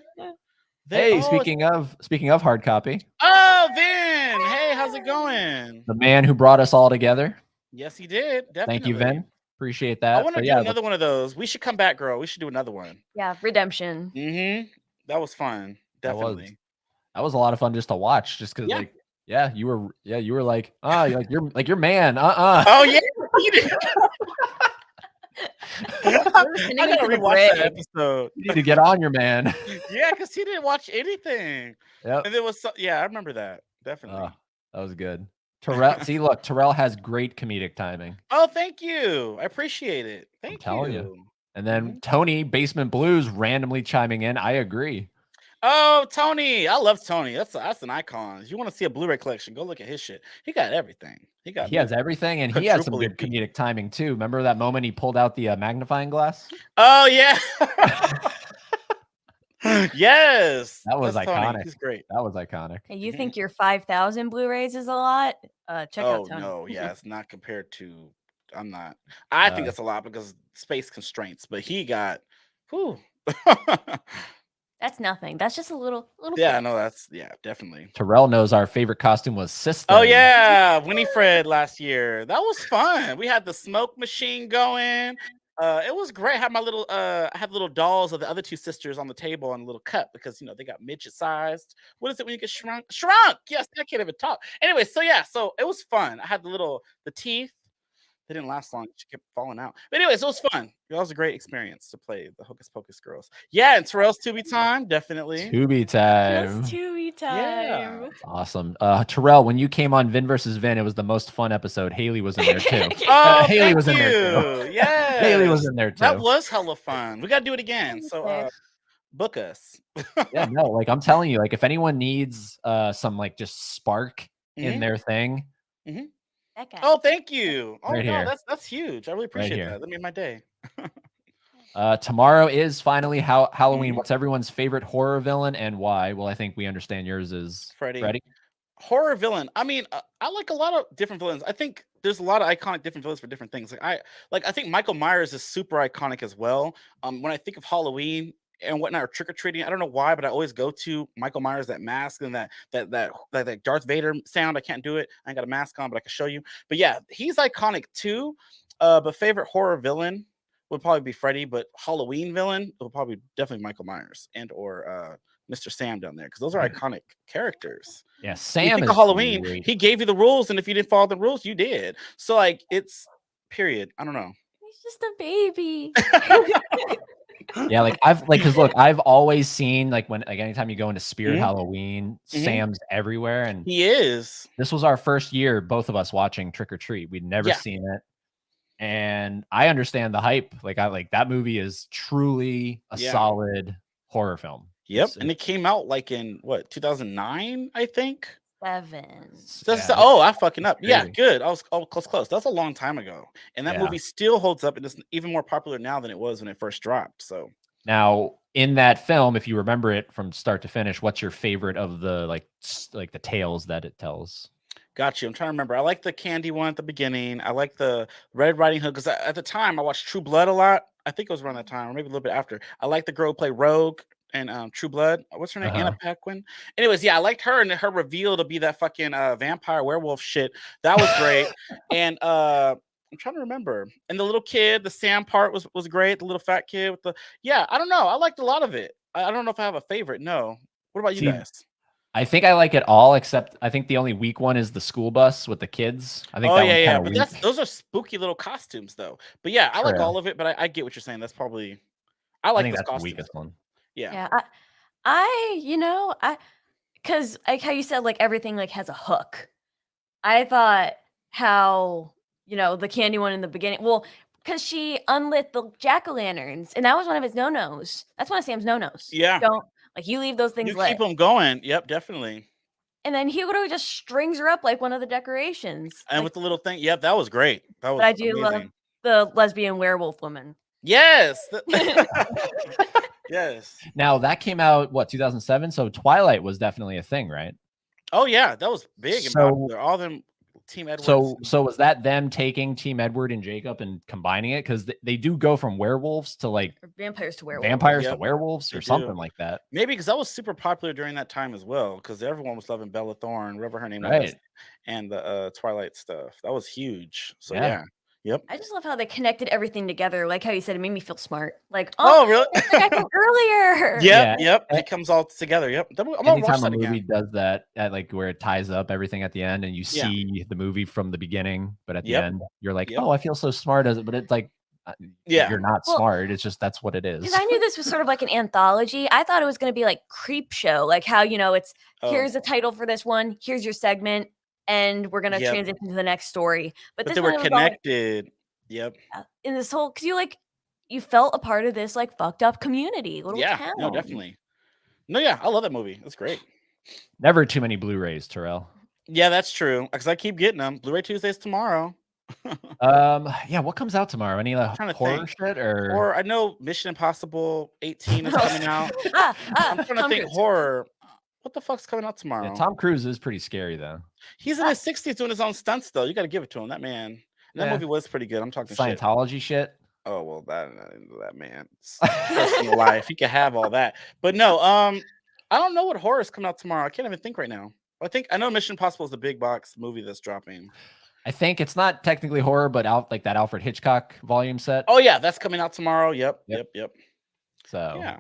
Hey, speaking of hard copy. Oh, Vin. Hey, how's it going? The man who brought us all together. Yes, he did. Definitely. Thank you, Vin. Appreciate that. I want to do another one of those. We should come back, girl. We should do another one. Yeah, Redemption. That was fun. Definitely. That was a lot of fun just to watch, just because you were like, you're your man. Oh yeah. I gotta rewatch that episode. You need to get on your man. Yeah, because he didn't watch anything. Yeah. And there was I remember that. Definitely. That was good. Terrell, see, look, Terrell has great comedic timing. Oh, thank you. I appreciate it. Thank you. And then Tony, Basement Blues, randomly chiming in. I agree. Oh, Tony. I love Tony. That's an icon. If you want to see a Blu-ray collection, go look at his shit. He got everything. He has everything, and he has some good comedic timing too. Remember that moment he pulled out the magnifying glass? Oh yeah. Yes. That was iconic. Tony. He's great. That was iconic. Hey, you think your 5,000 Blu-rays is a lot? Check out Tony. Oh no, yeah, it's not compared to. I'm not. I think that's a lot because space constraints. But he got. Whew. That's nothing. That's just a little. Yeah, no, that's definitely. Terrell knows our favorite costume was Sister. Oh yeah, Winifred last year. That was fun. We had the smoke machine going. It was great. I had my little I had little dolls of the other 2 sisters on the table on a little cup because they got midget sized. What is it when you get shrunk? Shrunk. Yes, I can't even talk. Anyway, so it was fun. I had the teeth. They didn't last long. She kept falling out. But anyways, it was fun. It was a great experience to play the Hocus Pocus girls. Yeah, and Terrell's Tubi time, definitely. Tubi time. Just Tubi time. Yeah. Awesome. Terrell, when you came on Vin versus Vin, it was the most fun episode. Haley was in there too. Haley was in there too. Yeah. Haley was in there too. That was hella fun. We got to do it again. So book us. Yeah, no, like I'm telling you, like if anyone needs some like just spark in their thing. Oh, thank you. Oh, right no, here. That's huge. I really appreciate that. That made my day. Tomorrow is finally Halloween. What's everyone's favorite horror villain and why? Well, I think we understand yours is Freddy. Horror villain. I mean, I like a lot of different villains. I think there's a lot of iconic different villains for different things. I think Michael Myers is super iconic as well. When I think of Halloween and whatnot, or trick or treating, I don't know why, but I always go to Michael Myers, that mask and that Darth Vader sound. I can't do it. I ain't got a mask on, but I can show you. But yeah, he's iconic too. But favorite horror villain would probably be Freddy, but Halloween villain will probably definitely Michael Myers and or Mr. Sam down there, because those are iconic characters. Yeah, You Sam think is of Halloween, great. he gave you the rules, and if you didn't follow the rules, you did. So like, it's period. I don't know. He's just a baby. Yeah, like because look, I've always seen like anytime you go into Spirit Mhm. Halloween, Mhm. Sam's everywhere, and He is. this was our first year, both of us watching Trick or Treat. We'd never Yeah. seen it, and I understand the hype. Like that movie is truly a Yeah. solid horror film. Yep, It's- and it came out like in what, 2009, I think. 7. Oh, I'm fucking up. Yeah, crazy. good. I was close. That's a long time ago, and that Yeah. movie still holds up, and it's even more popular now than it was when it first dropped. So Now, in that film, if you remember it from start to finish, what's your favorite of the like the tales that it tells? got you. I'm trying to remember. I like the candy one at the beginning. I like the Red Riding Hood, because at the time I watched True Blood a lot. I think it was around that time, or maybe a little bit after. I like the girl who played Rogue and True Blood. What's her name? Anna Paquin. Anyways, yeah, I liked her, and her reveal to be that fucking vampire werewolf shit. That was great. And I'm trying to remember. And the little kid, the Sam part was great. The little fat kid with the I don't know. I liked a lot of it. I don't know if I have a favorite. No. What about you See, guys? I think I like it all, except I think the only weak one is the school bus with the kids. I think Oh that yeah, one's but kinda weak. those are spooky little costumes though. But yeah, I like True. all of it, but I get what you're saying. That's probably I I like think those that's the costumes. weakest one. Yeah. Yeah, because like how you said, like everything like has a hook. I thought how the candy one in the beginning. Well, because she unlit the jack-o'-lanterns, and that was one of his no-nos. That's one of Sam's no-nos. Yeah. Don't you leave those things You lit. keep them going. Yep, definitely. And then he literally just strings her up like one of the decorations. And Like, with the little thing, yep, that was great. That was but I do love amazing. the lesbian werewolf woman. Yes. Yes. Now that came out 2007, so Twilight was definitely a thing, right? Oh yeah, that was big and So- popular. All them Team Edwards. So was that them taking Team Edward and Jacob and combining it? Because they do go from werewolves to like Or vampires to werewolves. vampires to Yep, werewolves they or do. something like that. Maybe because that was super popular during that time as well, because everyone was loving Bella Thorne, whatever her name was, Right. and the Twilight stuff. That was huge. So Yeah. yeah. Yep. I just love how they connected everything together. Like how you said, it made me feel smart. Like, Oh, really? that's the guy from earlier. Yep. Yeah. Yep. It comes all together. Yep. I'm gonna watch Anytime a that movie again. does that, like where it ties up everything at the end, and you Yeah. see the movie from the beginning, but at the Yep. end you're like, Yep. oh, I feel so smart as it, but it's like, Yeah. you're not Well, smart. It's just that's what it is. Because I knew this was sort of like an anthology. I thought it was going to be like Creep Show, like how it's Oh. here's a title for this one, here's your segment, and we're going to Yep. transition to the next story. But But this they were one was all, connected. Yep. in this whole because you felt a part of this like fucked up community, little Yeah. town. No, definitely. No, yeah, I love that movie. It's great. Never too many Blu-rays, Terrell. Yeah, that's true. Because I keep getting them. Bluray Tuesday's tomorrow. Yeah, what comes out tomorrow? Any trying to horror think. shit or Or I know Mission Impossible 18 is coming out. I'm trying to Tom think Cruise. horror. What the fuck's coming out yeah, tomorrow? Tom Cruise is pretty scary though. He's in his 60s doing his own stunts though. You got to give it to him. That man. And that Yeah. movie was pretty good. I'm talking shit. Scientology shit. Oh well, that man. It's personal life. He can have all that. But no, I don't know what horror is coming out tomorrow. I can't even think right now. I know Mission Impossible is the big box movie that's dropping. I think it's not technically horror, but like that Alfred Hitchcock volume set. Oh yeah, that's coming out tomorrow. Yep. So Yeah.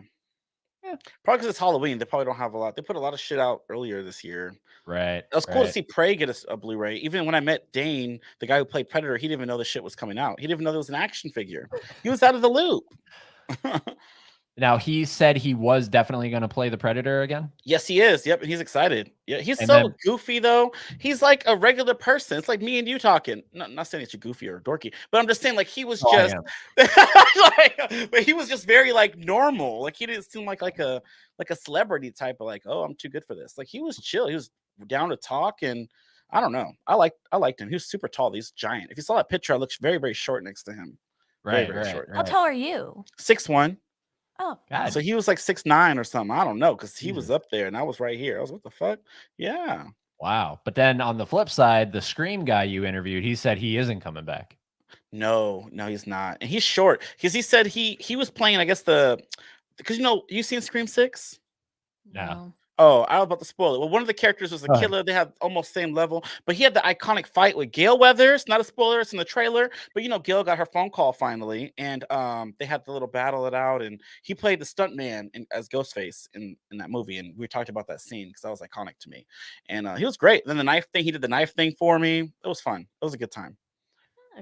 Probably because it's Halloween. They probably don't have a lot. They put a lot of shit out earlier this year. right. It was cool to right. see Prey get a Blu-ray. Even when I met Dane, the guy who played Predator, he didn't even know the shit was coming out. He didn't even know there was an action figure. He was out of the loop. Now he said he was definitely going to play the Predator again. Yes, he is. Yep, and he's excited. Yeah, he's And so then- goofy though. He's like a regular person. It's like me and you talking. Not saying that you're goofy or dorky, but I'm just saying like he was Oh, I just am. but he was just very like normal. Like he didn't seem like a celebrity type of like, oh, I'm too good for this. Like he was chill. He was down to talk, and I don't know. I liked him. He was super tall. He's giant. If you saw that picture, I looked very, very short next to him. Right, very right, short. How right. tall are you? 6'1". Oh, God. So he was like 6'9" or something. I don't know, because he was Jesus. up there and I was right here. I was, what the fuck? Yeah. Wow. But then on the flip side, the Scream guy you interviewed, he said he isn't coming back. No, he's not, and he's short because he said he was playing. I guess because you seen Scream 6. No. Oh, I was about to spoil it. Well, one of the characters was a Go ahead. killer. They had almost same level, but he had the iconic fight with Gail Weathers. Not a spoiler, it's in the trailer. But Gail got her phone call finally, and they had the little battle it out, and he played the stuntman as Ghostface in that movie. And we talked about that scene because that was iconic to me. And he was great. Then the knife thing, he did the knife thing for me. It was fun. It was a good time.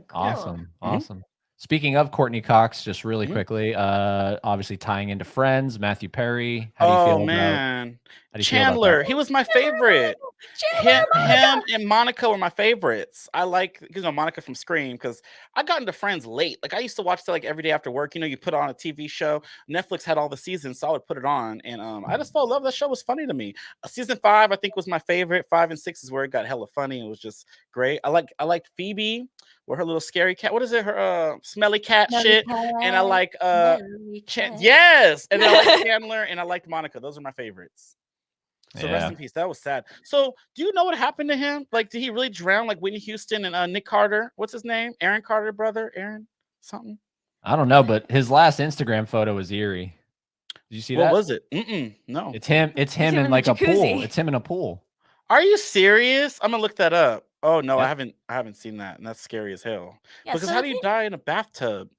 Cool. Awesome. Awesome. Speaking of Courtney Cox, just really quickly, obviously tying into Friends, Matthew Perry. How do you feel Man, about Chandler, that? he was my favorite. Him and Monica were my favorites. I like Monica from Scream because I got into Friends late. Like I used to watch that like every day after work. You put on a TV show. Netflix had all the seasons, so I would put it on, and I just fell in love. That show was funny to me. Season 5, I think, was my favorite. 5 and 6 is where it got hella funny. It was just great. I liked Phoebe with her little scary cat. What is it? Her smelly cat shit. And I like yes, and then I like Chandler, and I liked Monica. Those are my favorites. So rest in peace. That was sad. So do you know what happened to him? Like, did he really drown like Whitney Houston and Nick Carter? What's his name? Aaron Carter, brother? Aaron something? I don't know, but his last Instagram photo was eerie. Did you see that? What was it? No. It's him in like a pool. It's him in a pool. Are you serious? I'm gonna look that up. Oh no, I haven't seen that, and that's scary as hell. Yeah, because so how do you die in a bathtub?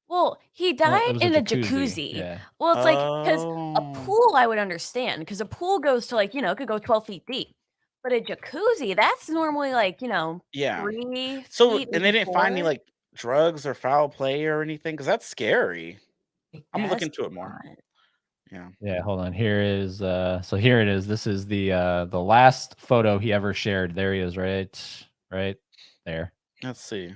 Well, he died in a jacuzzi. Yeah. Well, it's like because a pool I would understand because a pool goes to like it could go 12 feet deep, but a jacuzzi that's normally like 3 So feet, and they didn't find any 4. like drugs or foul play or anything because that's scary. I'm gonna look into it more. Yeah, hold on. Here is so here it is. This is the last photo he ever shared. There he is, right there. Let's see.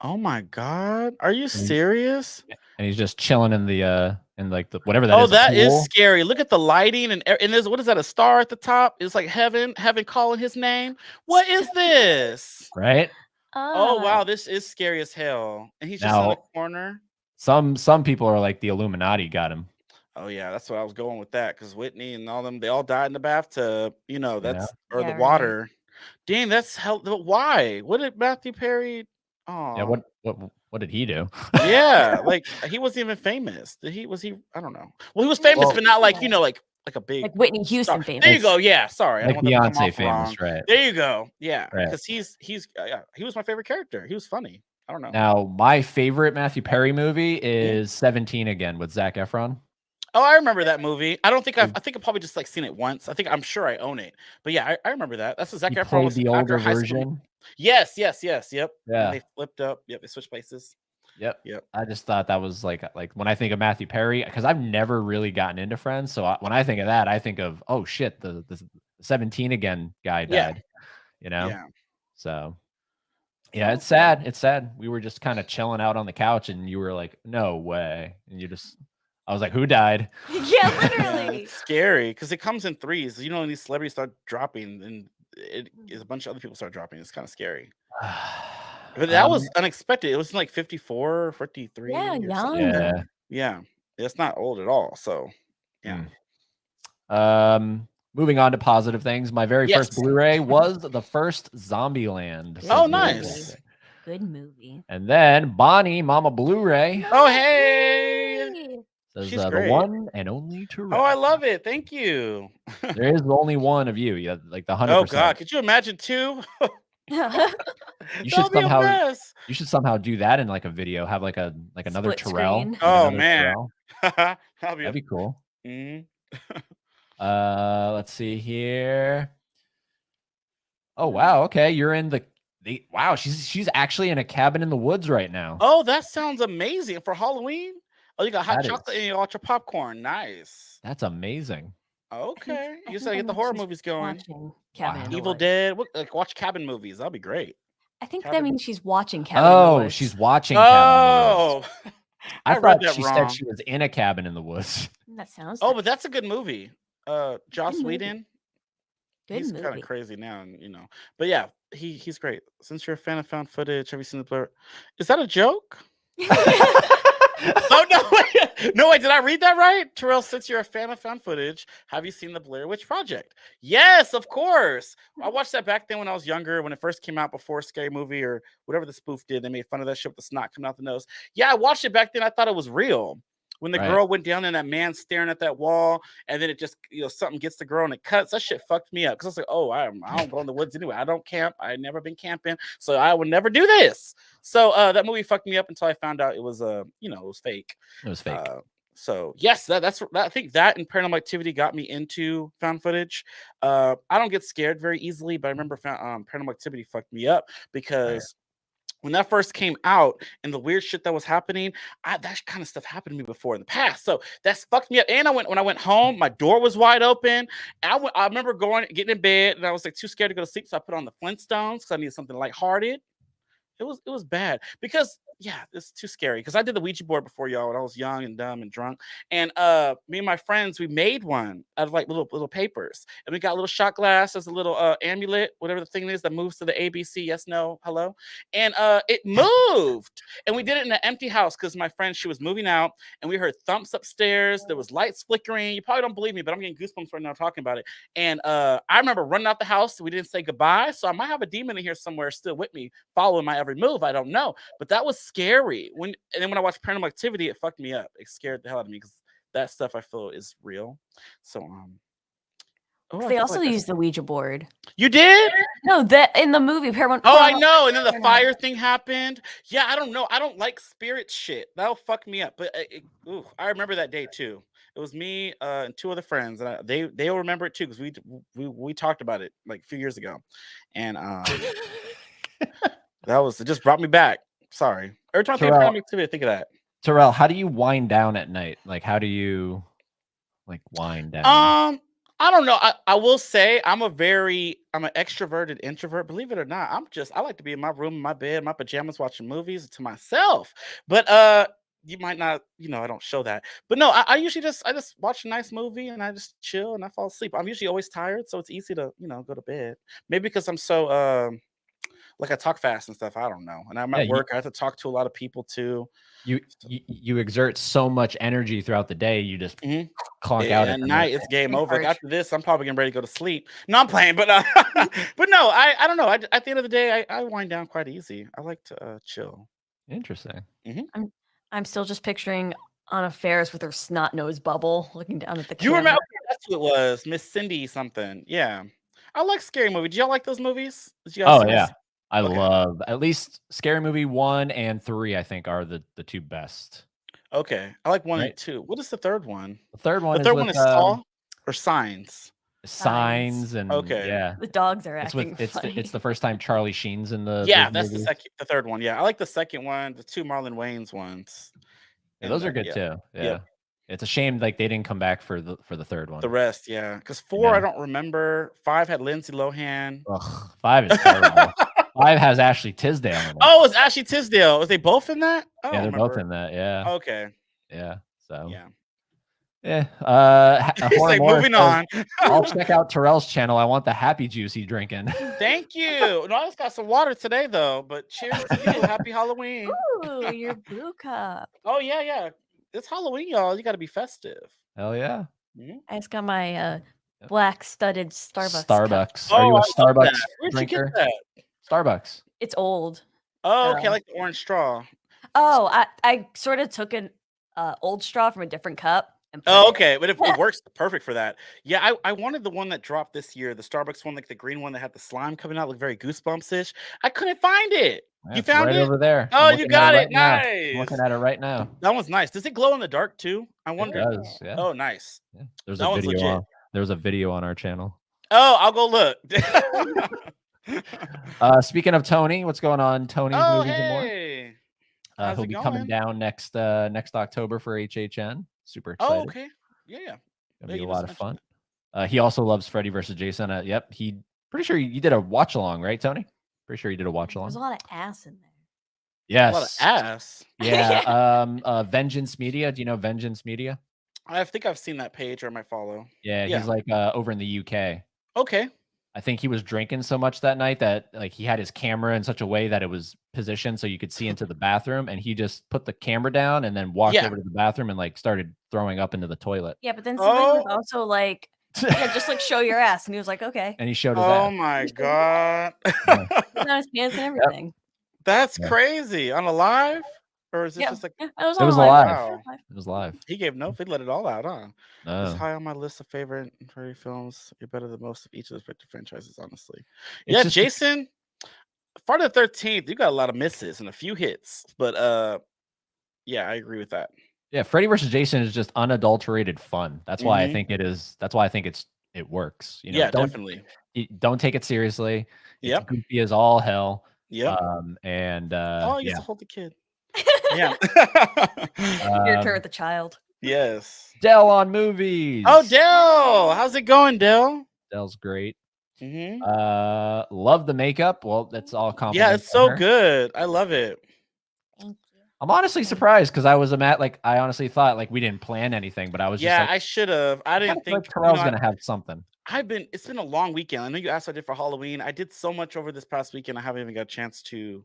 Oh my god. Are you serious? And he's just chilling in the in like the whatever that is. Oh, that is scary. Look at the lighting and there's what is that? A star at the top? It's like heaven calling his name. What is this? Right? Oh wow, this is scary as hell. And he's just in the corner. Some people are like the Illuminati got him. Oh yeah, that's what I was going with that because Whitney and all them, they all died in the bathtub. That's or the water. Right. Dang, that's hell. Why? What did Matthew Perry? Oh yeah, what did he do? Yeah, like he wasn't even famous. Was he? I don't know. Well, he was famous, but not like like a big like Whitney Houston famous. There you go. Yeah, sorry, like I don't want to Beyonce famous, right? There you go. Yeah, right. Because he was my favorite character. He was funny. I don't know. Now, my favorite Matthew Perry movie is 17 Again with Zac Efron. Oh, I remember that movie. I think I've probably just like seen it once. I'm sure I own it. But yeah, I remember that. That's what Zac Efron was the older version. Yes. Yep. Yeah. And they flipped up. Yep. They switched places. Yep. I just thought that was like when I think of Matthew Perry, because I've never really gotten into Friends. So when I think of that, I think of, oh shit, the 17 Again guy died. Yeah. So yeah, it's sad. It's sad. We were just kind of chilling out on the couch, and you were like, "No way!" And I was like, "Who died?" Yeah, literally. It's scary because it comes in threes. And these celebrities start dropping, and a bunch of other people start dropping. It's kind of scary. But that was unexpected. It was like 54, 53. Yeah, young. Yeah. It's not old at all. So, yeah. Moving on to positive things. My very first Blu-ray was the first Zombieland. Oh, nice. Good movie. And then Bonnie, Mama Blu-ray. Oh, hey. Says the one and only Terell. Oh, I love it. Thank you. There is only one of you. Yeah, like the 100%. Oh God, could you imagine two? You should somehow do that in like a video. Have like another Split Terell. screen. Oh man, that'd be cool. Let's see here. Oh wow, okay, you're in the wow. She's actually in a cabin in the woods right now. Oh, that sounds amazing for Halloween. Oh, you got hot chocolate and you got your popcorn. Nice. That's amazing. Okay, you said get the horror movies going. Evil Woods. Dead. Watch cabin movies. That'll be great. I think that means she's watching Cabin in the Woods. She's watching Cabin in the Woods. I thought she wrong. said she was in a cabin in the woods. That sounds. Oh, but that's a good movie. Joss Whedon. He's movie. kind of crazy now, But yeah, he's great. Since you're a fan of found footage, have you seen the Blur? Is that a joke? Oh no! Wait. No, wait. Did I read that right? Terrell, since you're a fan of found footage, have you seen the Blair Witch Project? Yes, of course. I watched that back then when I was younger, when it first came out before Scary Movie or whatever the spoof did. They made fun of that shit with the snot coming out the nose. Yeah, I watched it back then. I thought it was real. When the girl went down and that man staring at that wall, and then it just, something gets the girl and it cuts. That shit fucked me up because I was like, oh, I don't go in the woods anyway. I don't camp. I've never been camping, so I would never do this. So that movie fucked me up until I found out it was it was fake. It was fake. So yes, that's I think that and Paranormal Activity got me into found footage. I don't get scared very easily, but I remember Paranormal Activity fucked me up because when that first came out and the weird shit that was happening, that kind of stuff happened to me before in the past. So that's fucked me up. And when I went home, my door was wide open. I remember getting in bed and I was like too scared to go to sleep. So I put on the Flintstones because I needed something lighthearted. It was bad because it's too scary. Because I did the Ouija board before y'all when I was young and dumb and drunk. And me and my friends, we made one out of like little papers. And we got a little shot glass as a little amulet, whatever the thing is that moves to the ABC, yes, no, hello. And it moved. And we did it in an empty house because my friend, she was moving out and we heard thumps upstairs. There was lights flickering. You probably don't believe me, but I'm getting goosebumps right now talking about it. And I remember running out the house. We didn't say goodbye. So I might have a demon in here somewhere still with me, following my every move. I don't know. But that was scary. And then when I watched Paranormal Activity, it fucked me up. It scared the hell out of me because that stuff I feel is real. So They also used the Ouija board. You did? No, that in the movie Paramount. Oh, I know. And then the fire thing happened. Yeah, I don't know. I don't like spirit shit. That'll fuck me up. But I remember that day too. It was me and two other friends, and they'll remember it too because we talked about it like a few years ago, and it just brought me back. Sorry. Every time I think of Paranormal Activity, I think of that. Terrell, how do you wind down at night? Like, how do you wind down? I don't know. I will say I'm an extroverted introvert. Believe it or not, I like to be in my room, in my bed, my pajamas, watching movies to myself. But you might not, I don't show that. But no, I usually just watch a nice movie and I just chill and I fall asleep. I'm usually always tired, so it's easy to, go to bed. Maybe because I'm so like I talk fast and stuff. I don't know. And I'm at work. I have to talk to a lot of people too. You exert so much energy throughout the day. You just clonk out at night. It's game over. Like after this, I'm probably getting ready to go to sleep. No, I'm playing, but but no, I don't know. At the end of the day, I wind down quite easy. I like to chill. Interesting. I'm still just picturing Anna Faris with her snot nose bubble looking down at the camera. You remember? That's what it was. Miss Cindy something. Yeah. I like scary movies. Do y'all like those movies? Yeah. I love at least Scary Movie 1 and 3, I think, are the two best. Okay. I like 1 and 2. What is the third one? The third one is Saw or Signs? Signs and the dogs are acting it's the first time Charlie Sheen's in the that's the third one. I like the second one, the two Marlon Wayans ones. Yeah, those are good too. Yeah. It's a shame like they didn't come back for the third one. The rest, because 4 I don't remember. 5 had Lindsay Lohan. Ugh, 5 is terrible. 5 has Ashley Tisdale in it. Oh, it's Ashley Tisdale. Was they both in that? Yeah, they're both in that. Yeah. Okay. Yeah. So. Yeah. Like, moving on. I'll check out Terrell's channel. I want the happy juice he's drinking. Thank you. No, I just got some water today though. But cheers to you. Happy Halloween. Ooh, your blue cup. Oh yeah. It's Halloween, y'all. You got to be festive. Hell yeah. I just got my black studded Starbucks. Starbucks. Are you a Starbucks drinker? Where'd you get that? Starbucks. It's old. Oh, okay. I like the orange straw. Oh, I sort of took an old straw from a different cup. Okay. But it works perfect for that. Yeah, I wanted the one that dropped this year, the Starbucks one, like the green one that had the slime coming out, like very Goosebumps-ish. I couldn't find it. Yeah, you found it? Over there. Oh, you got it. Nice. I'm looking at it right now. That one's nice. Does it glow in the dark too? I wonder. It does, yeah. Oh, nice. Yeah. There's a video. There's a video on our channel. Oh, I'll go look. Speaking of Tony, what's going on? Tony's movies and more. He'll be coming down next October for HHN. Super excited. Oh, okay. Yeah. It'll be a lot of fun. He also loves Freddy vs. Jason. Yep. He pretty sure you did a watch along, right, Tony? Pretty sure you did a watch along. There's a lot of ass in there. Yes. A lot of ass. Yeah. Vengeance Media. Do you know Vengeance Media? I think I've seen that page or my follow. Yeah. He's like over in the UK. Okay. I think he was drinking so much that night that like he had his camera in such a way that it was positioned so you could see into the bathroom, and he just put the camera down and then walked Yeah. over to the bathroom and like started throwing up into the toillet. Yeah, but then somebody was Oh, also like, yeah, just like show your ass. And he was like, okay. And he showed his oh ass. my God. Yeah. Put on his pants and everything. That's Yeah. crazy. On a live? Or is it Yeah, just like, yeah, it was It on was live. alive. wow. It was live. He gave no, he let it all out, huh? It's No. high on my list of favorite furry films. You're better than most of each of the respective franchises, honestly. It's Yeah, just Jason, Friday the 13th, you got a lot of misses and a few hits, but yeah, I agree with that. yeah, Freddy versus Jason is just unadulterated fun. That's why I Mhm. think it is. That's why I think it works. You know, Yeah, definitely. don't take it seriously. It's Yep. goofy as all hell. Yep. And Oh, he yeah. used to hold the kid. Yeah. Your turn with the child. Yes. Dell on movies. Oh, Dell. How's it going, Dell? Dell's great. Mm-hmm. Love the makeup. Well, that's all Yeah, compliments it's on so her. good. I love it. Thank you. I'm honestly surprised because I was I honestly thought like we didn't plan anything, but I was just Yeah, like, I should have. I kinda didn't feel like think, Terrell's gonna have something. it's been a long weekend. I know you asked what I did for Halloween. I did so much over this past weekend. I haven't even got a chance to,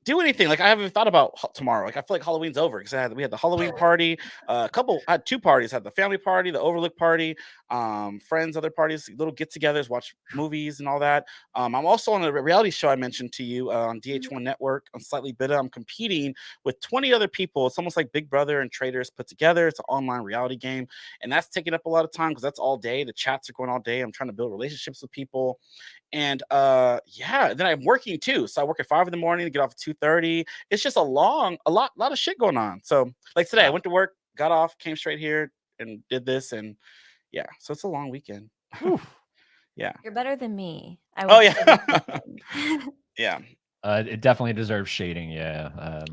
do anything. Like I haven't even thought about tomorrow. Like I feel like Halloween's over because we had the Halloween party. I had two parties. I had the family party, the Overlook party, friends, other parties, little get-togethers, watch movies and all that. I'm also on a reality show I mentioned to you on DH1 Network on Slightly Bitter. I'm competing with 20 other people. It's almost like Big Brother and Traders put together. It's an online reality game, and that's taking up a lot of time because that's all day. The chats are going all day. I'm trying to build relationships with people. And yeah, then I'm working too. So I work at 5 a.m, get off at 2:30. It's just a lot of shit going on. So like today, I went to work, got off, came straight here and did this. And yeah, so it's a long weekend. Yeah. You're better than me. Oh yeah. Yeah. It definitely deserves shading. Yeah.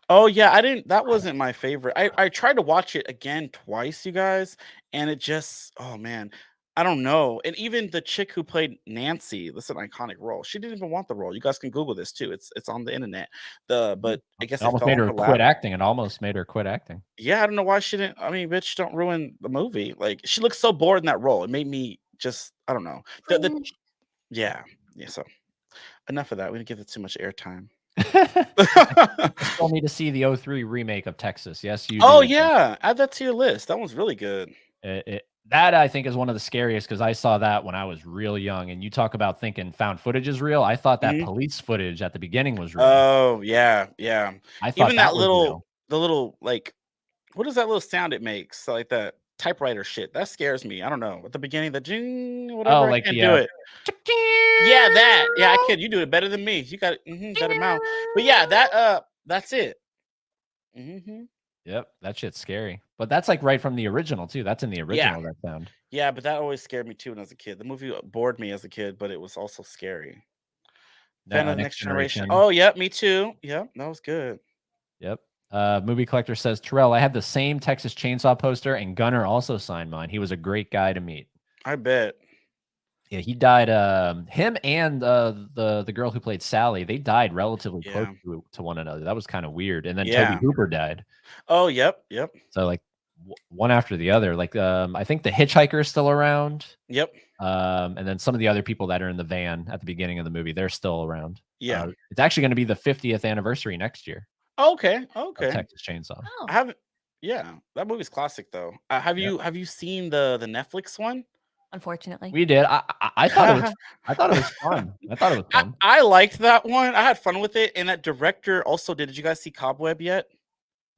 Oh yeah, that wasn't my favorite. I tried to watch it again twice, you guys, and it just, oh man, I don't know. And even the chick who played Nancy, that's an iconic role. She didn't even want the role. You guys can Google this too. It's on the internet. But I guess It it almost fell made on her her quit lap. acting. It almost made her quit acting. Yeah, I don't know why she didn't. I mean, bitch, don't ruin the movie. Like she looks so bored in that role. It made me just, I don't know. Yeah. So enough of that. We didn't give it too much airtime. I still need to see the 03 remake of Texas. Yes, you Oh do. yeah, add that to your list. That one's really good. That I think is one of the scariest because I saw that when I was real young. And you talk about thinking found footage is real. I thought that police footage at the beginning was real. Oh yeah. I thought Even that was real. the little like, what is that little sound it makes? Like that typewriter shit. That scares me. I don't know. At the beginning, the jing, whatever. Oh, I like can't the do it. Yeah, that. Yeah, I can. You do it better than me. You got better mouth. But yeah, that's it. Yep, that shit's scary. But that's like right from the original too. That's in the original, that sound. Yeah, but that always scared me too when I was a kid. The movie bored me as a kid, but it was also scary. Fan of the Next Generation. Oh, yep, me too. Yep, that was good. Yep. Movie Collector says, Terrell, I had the same Texas Chainsaw poster, and Gunar also signed mine. He was a great guy to meet. I bet. Yeah, he died. Him and the girl who played Sally, they died relatively close to one another. That was kind of weird. And then Toby Hooper died. Oh, yep. So like one after the other. Like I think the hitchhiker is still around. Yep. And then some of the other people that are in the van at the beginning of the movie, they're still around. Yeah. It's actually going to be the 50th anniversary next year. Okay. Of Texas Chainsaw. Oh. I haven't. Yeah, that movie's classic though. Have you seen the Netflix one? Unfortunately, we did. I thought it was. I thought it was fun. I thought it was fun. I liked that one. I had fun with it, and that director also did. Did you guys see Cobweb yet?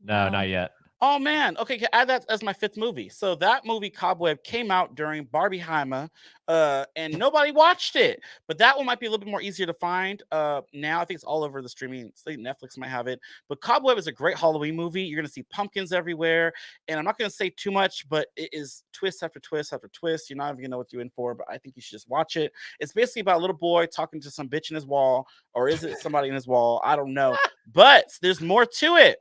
No, not yet. Oh man, okay, add that as my 5th movie. So that movie Cobweb came out during Barbieheimer, and nobody watched it. But that one might be a little bit more easier to find. Now I think it's all over the streaming. I think Netflix might have it. But Cobweb is a great Halloween movie. You're gonna see pumpkins everywhere, and I'm not gonna say too much, but it is twist after twist after twist. You're not even gonna know what you're in for. But I think you should just watch it. It's basically about a little boy talking to some bitch in his wall, or is it somebody in his wall? I don't know. But there's more to it.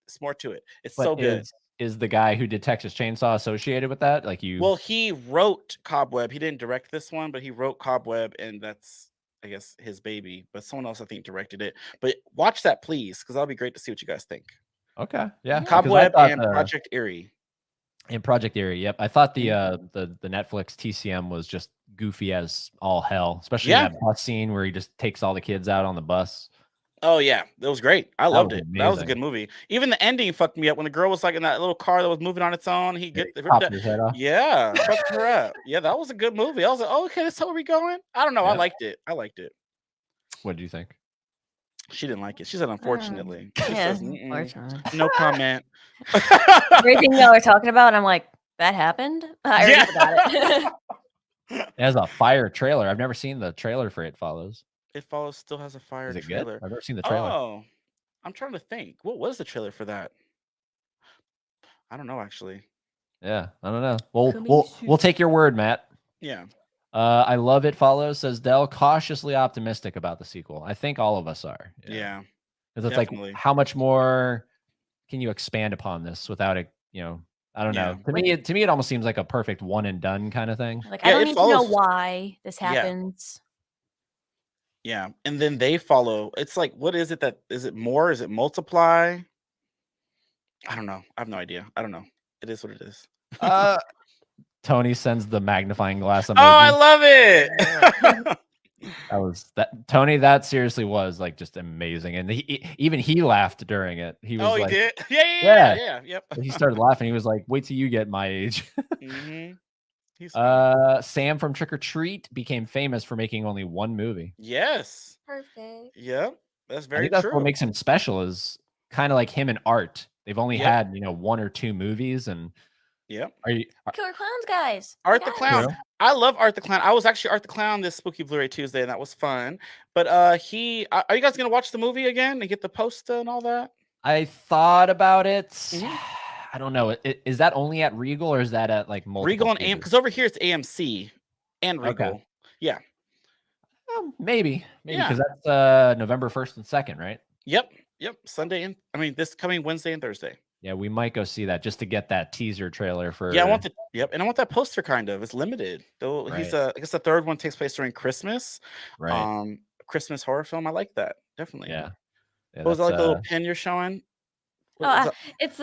It's more to it. It's so good. Is the guy who did Texas Chainsaw associated with that? Like you? Well, he wrote Cobweb. He didn't direct this one, but he wrote Cobweb, and that's, I guess, his baby. But someone else, I think, directed it. But watch that, please, because that'll be great to see what you guys think. Okay, yeah. Cobweb and Project Eerie. In Project Eerie, yep. I thought the Netflix TCM was just goofy as all hell, especially Yeah. that bus scene where he just takes all the kids out on the bus. Oh yeah, that was great. I That loved was it. That was a amazing. good movie. Even the ending fucked me up when the girl was like in that little car that was moving on its own. He Yeah, get the he chopped his head off. yeah, fucked her up. Yeah, that was a good movie. I was like, oh, okay, that's how we going. I don't know. I Yeah. liked it. I liked it. What do you think? She didn't like it. She said, unfortunately. She Yeah, says, "Mm-mm, unfortunately. no comment. Everything y'all are talking about, I'm like, that happened? I already Yeah. forgot it. It has a fire trailer. I've never seen the trailer for It Follows. It Follows still has a fire Is it trailer. good? I've never seen the trailer. Oh, I'm trying to think. What was the trailer for that? I don't know actually. Yeah, I don't know. Well, Coming we'll soon. take your word, Matt. Yeah. I love It Follows, says Dell, cautiously optimistic about the sequel. I think all of us are. Yeah. Because it's definitely. like, how much more can you expand upon this without it? I don't know. Yeah. To me, it almost seems like a perfect one and done kind of thing. Like, Yeah, I don't It need to know Follows- why this Yeah. happens. Yeah. And then they follow. It's like, what is it that is it more? Is it multiply? I don't know. I have no idea. I don't know. It is what it is. Tony sends the magnifying glass emoji. Oh, I love it. That was that Tony. That seriously was like just amazing, and even he laughed during it. He was Oh, he like, did? Yeah. Yep. he started laughing. He was like, "Wait till you get my age." Mm-hmm. He's funny. Sam from Trick or Treat became famous for making only one movie. Yes. Perfect. Yep. That's I very think that's true. what makes him special. Is kind of like him and Art. They've only Yep. had one or two movies, and Yep. Killer Clowns, guys. Art the Guys. Clown. True. I love Art the Clown. I was actually Art the Clown this spooky Bluray Tuesday, and that was fun. But are you guys gonna watch the movie again and get the poster and all that? I thought about it. Mhm. I don't know. Is that only at Regal or is that at like multiple? Regal and AM, theaters? because over here it's AMC and Regal. Okay. Yeah. Maybe Yeah. because that's November 1st and 2nd, right? Yep. Sunday and this coming Wednesday and Thursday. Yeah, we might go see that just to get that teaser trailer for. Yeah, I want and I want that poster kind of. It's limited. Though Right. I guess the third one takes place during Christmas. Right. Christmas horror film. I like that. Definitely. Yeah. What was that, like the little pin you're showing? What was It's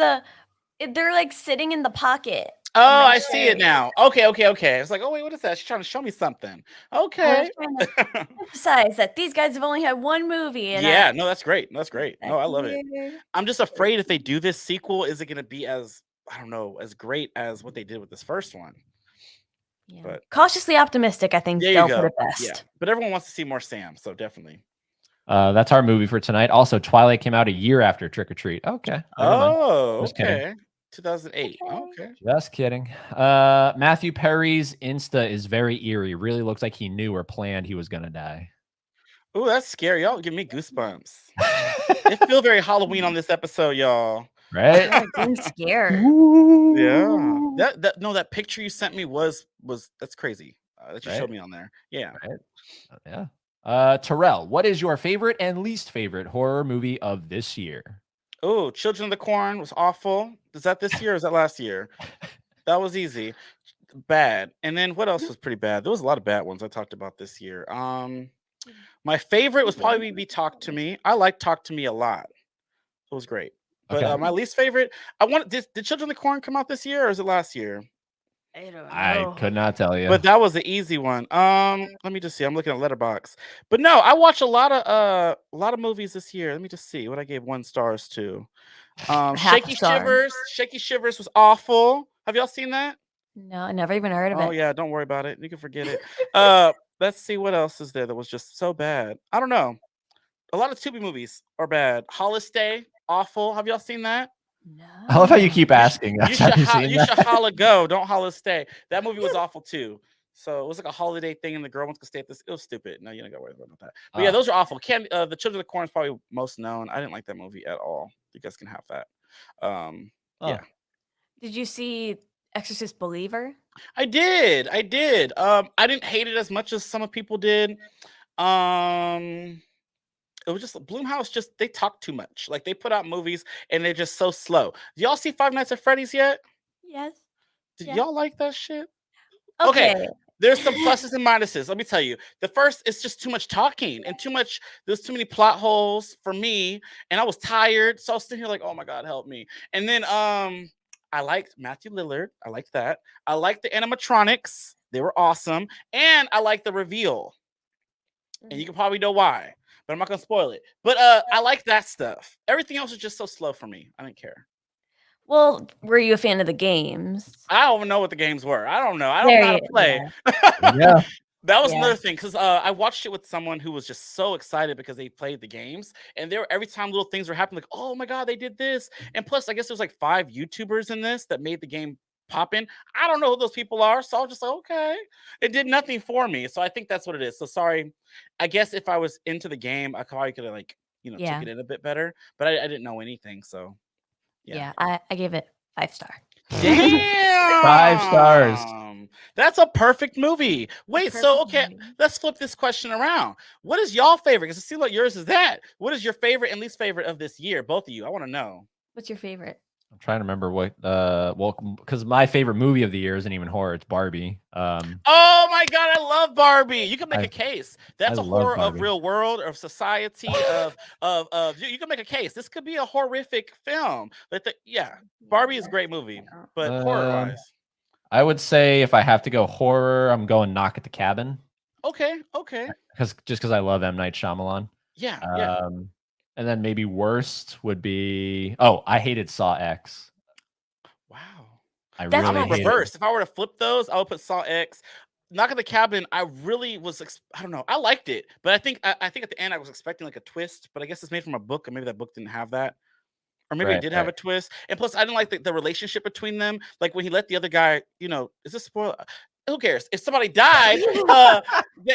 they're like sitting in the pocket. Oh, my I see it chair. now. Okay. It's like, oh wait, what is that? She's trying to show me something. I Okay. was trying to emphasize that these guys have only had one movie. And Yeah, no, that's great. That's great. No, I love it. it. I'm just afraid if they do this sequel, is it going to be as, I don't know, as great as what they did with this first one? Yeah. But Cautiously optimistic, I think there you they'll go. put it best. Yeah, but everyone wants to see more Sam, so definitely. That's our movie for tonight. Also, Twilight came out a year after Trick or Treat. Okay. never mind. Oh, Just kidding. okay. 2008. Okay. Just kidding. Matthew Perry's Insta is very eerie. Really looks like he knew or planned he was gonna die. Oh, that's scary. Y'all give me goosebumps. It feels very Halloween on this episode, y'all. Right? I'm getting scared. Yeah. That picture you sent me was that's crazy. That you Right? showed me on there. Yeah. Right. Yeah. Terrell, what is your favorite and least favorite horror movie of this year? Oh, Children of the Corn was awful. Is that this year or is that last year? That was easy. Bad. And then what else was pretty bad? There was a lot of bad ones I talked about this year. My favorite was probably be Talk to Me. I like Talk to Me a lot. It was great. But Okay. my least favorite, did Children of the Corn come out this year or is it last year? I don't know. I could not tell you. But that was the easy one. Let me just see. I'm looking at Letterboxd. But no, I watched a lot of movies this year. Let me just see what I gave 1 stars to. Shaky star. Shivers. Shaky Shivers was awful. Have y'all seen that? No, I never even heard of Oh it. yeah, don't worry about it. You can forget it. Let's see what else is there that was just so bad. I don't know. A lot of Tubi movies are bad. Holiday, awful. Have y'all seen that? No. I love how you keep asking You us. Have you seen you that? should holla go. Don't holla stay. That movie was awful too. So it was like a holiday thing, and the girl wants to stay at this. It was stupid. No, you don't gotta worry about that. But yeah, those are awful. The Children of the Corn is probably most known. I didn't like that movie at all. You guys can have that. Yeah. Did you see Exorcist Believer? I did. I didn't hate it as much as some people did. It was just Blumhouse. They talk too much. Like they put out movies and they're just so slow. Y'all see Five Nights at Freddy's yet? Yes. Did Yeah. y'all like that shit? Okay. There's some pluses and minuses. Let me tell you. The first is just too much talking and there's too many plot holes for me. And I was tired. So I was sitting here like, oh my God, help me. And then I liked Matthew Lillard. I liked that. I liked the animatronics. They were awesome. And I liked the reveal. And you can probably know why, but I'm not gonna spoil it. But I like that stuff. Everything else was just so slow for me. I didn't care. Well, were you a fan of the games? I don't even know what the games were. I don't know. I don't know how to play. Yeah. That was Yeah. another thing because I watched it with someone who was just so excited because they played the games, and they were every time little things were happening, like, oh my god, they did this, and plus, I guess there's like 5 YouTubers in this that made the game pop in. I don't know who those people are, so I was just like, okay, it did nothing for me. So I think that's what it is. So sorry. I guess if I was into the game, I probably could have like Yeah. took it in a bit better, but I didn't know anything. So Yeah, I gave it 5-star. damn, 5 stars. That's a perfect movie. Wait, so perfect okay, movie. let's flip this question around. What is y'all favorite? Because it seems like yours is that. What is your favorite and least favorite of this year? Both of you. I want to know. What's your favorite? I'm trying to remember what well, because my favorite movie of the year isn't even horror, it's Barbie. Oh my god, I love Barbie. You can make a case. That's I a love horror of Barbie. real world, of society, of you can make a case. This could be a horrific film. Barbie is a great movie, but horror wise. I would say if I have to go horror, I'm going Knock at the Cabin. Okay. Because I love M. Night Shyamalan. Yeah. And then maybe worst would be I hated Saw X. Wow. I That's really I'm hated reverse. If I were to flip those, I would put Saw X. Knock at the Cabin, I really was. I don't know. I liked it, but I think at the end I was expecting like a twist. But I guess it's made from a book, and maybe that book didn't have that, or maybe it did have a twist. And plus, I didn't like the relationship between them. Like when he let the other guy, is this spoil? Who cares? If somebody died,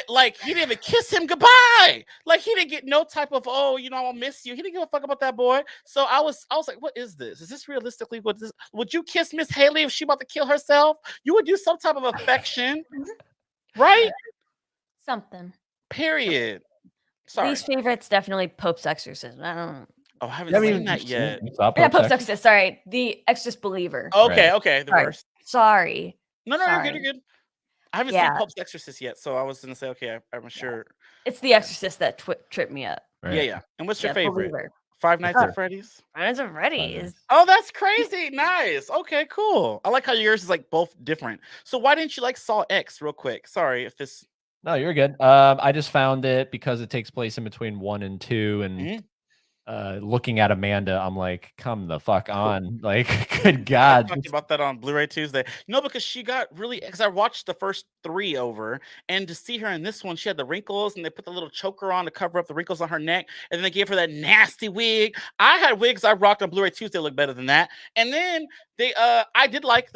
like he didn't even kiss him goodbye. Like he didn't get no type of I'll miss you. He didn't give a fuck about that boy. So I was like, what is this? Is this realistically what this? Would you kiss Miss Haley if she about to kill herself? You would do some type of affection, right? Something. Period. Sorry. Least favorite's definitely Pope's Exorcism. I don't know. Oh, I haven't seen that yet. Yeah, Pope's Exorcist. Sorry, the Exorcist Believer. Okay, Right. okay. The Sorry. worst. Sorry. No, Sorry. you're good. I haven't seen Pope's Exorcist yet, so I was gonna say, okay, I'm sure. It's the Exorcist that tripped me up. Right. Yeah. And what's your favorite? Believer. Five Nights at Freddy's. Five Nights at Freddy's. Oh, that's crazy. Nice. Okay, cool. I like how yours is like both different. So why didn't you like Saw X real quick? Sorry if this. No, you're good. I just found it because it takes place in between 1 and 2, and looking at Amanda, I'm like, come the fuck on. Like, good God. I talked about that on Bluray Tuesday. Because she got really, because I watched the first 3 over, and to see her in this one, she had the wrinkles, and they put the little choker on to cover up the wrinkles on her neck, and then they gave her that nasty wig. I had wigs I rocked on Bluray Tuesday look better than that. And then I did like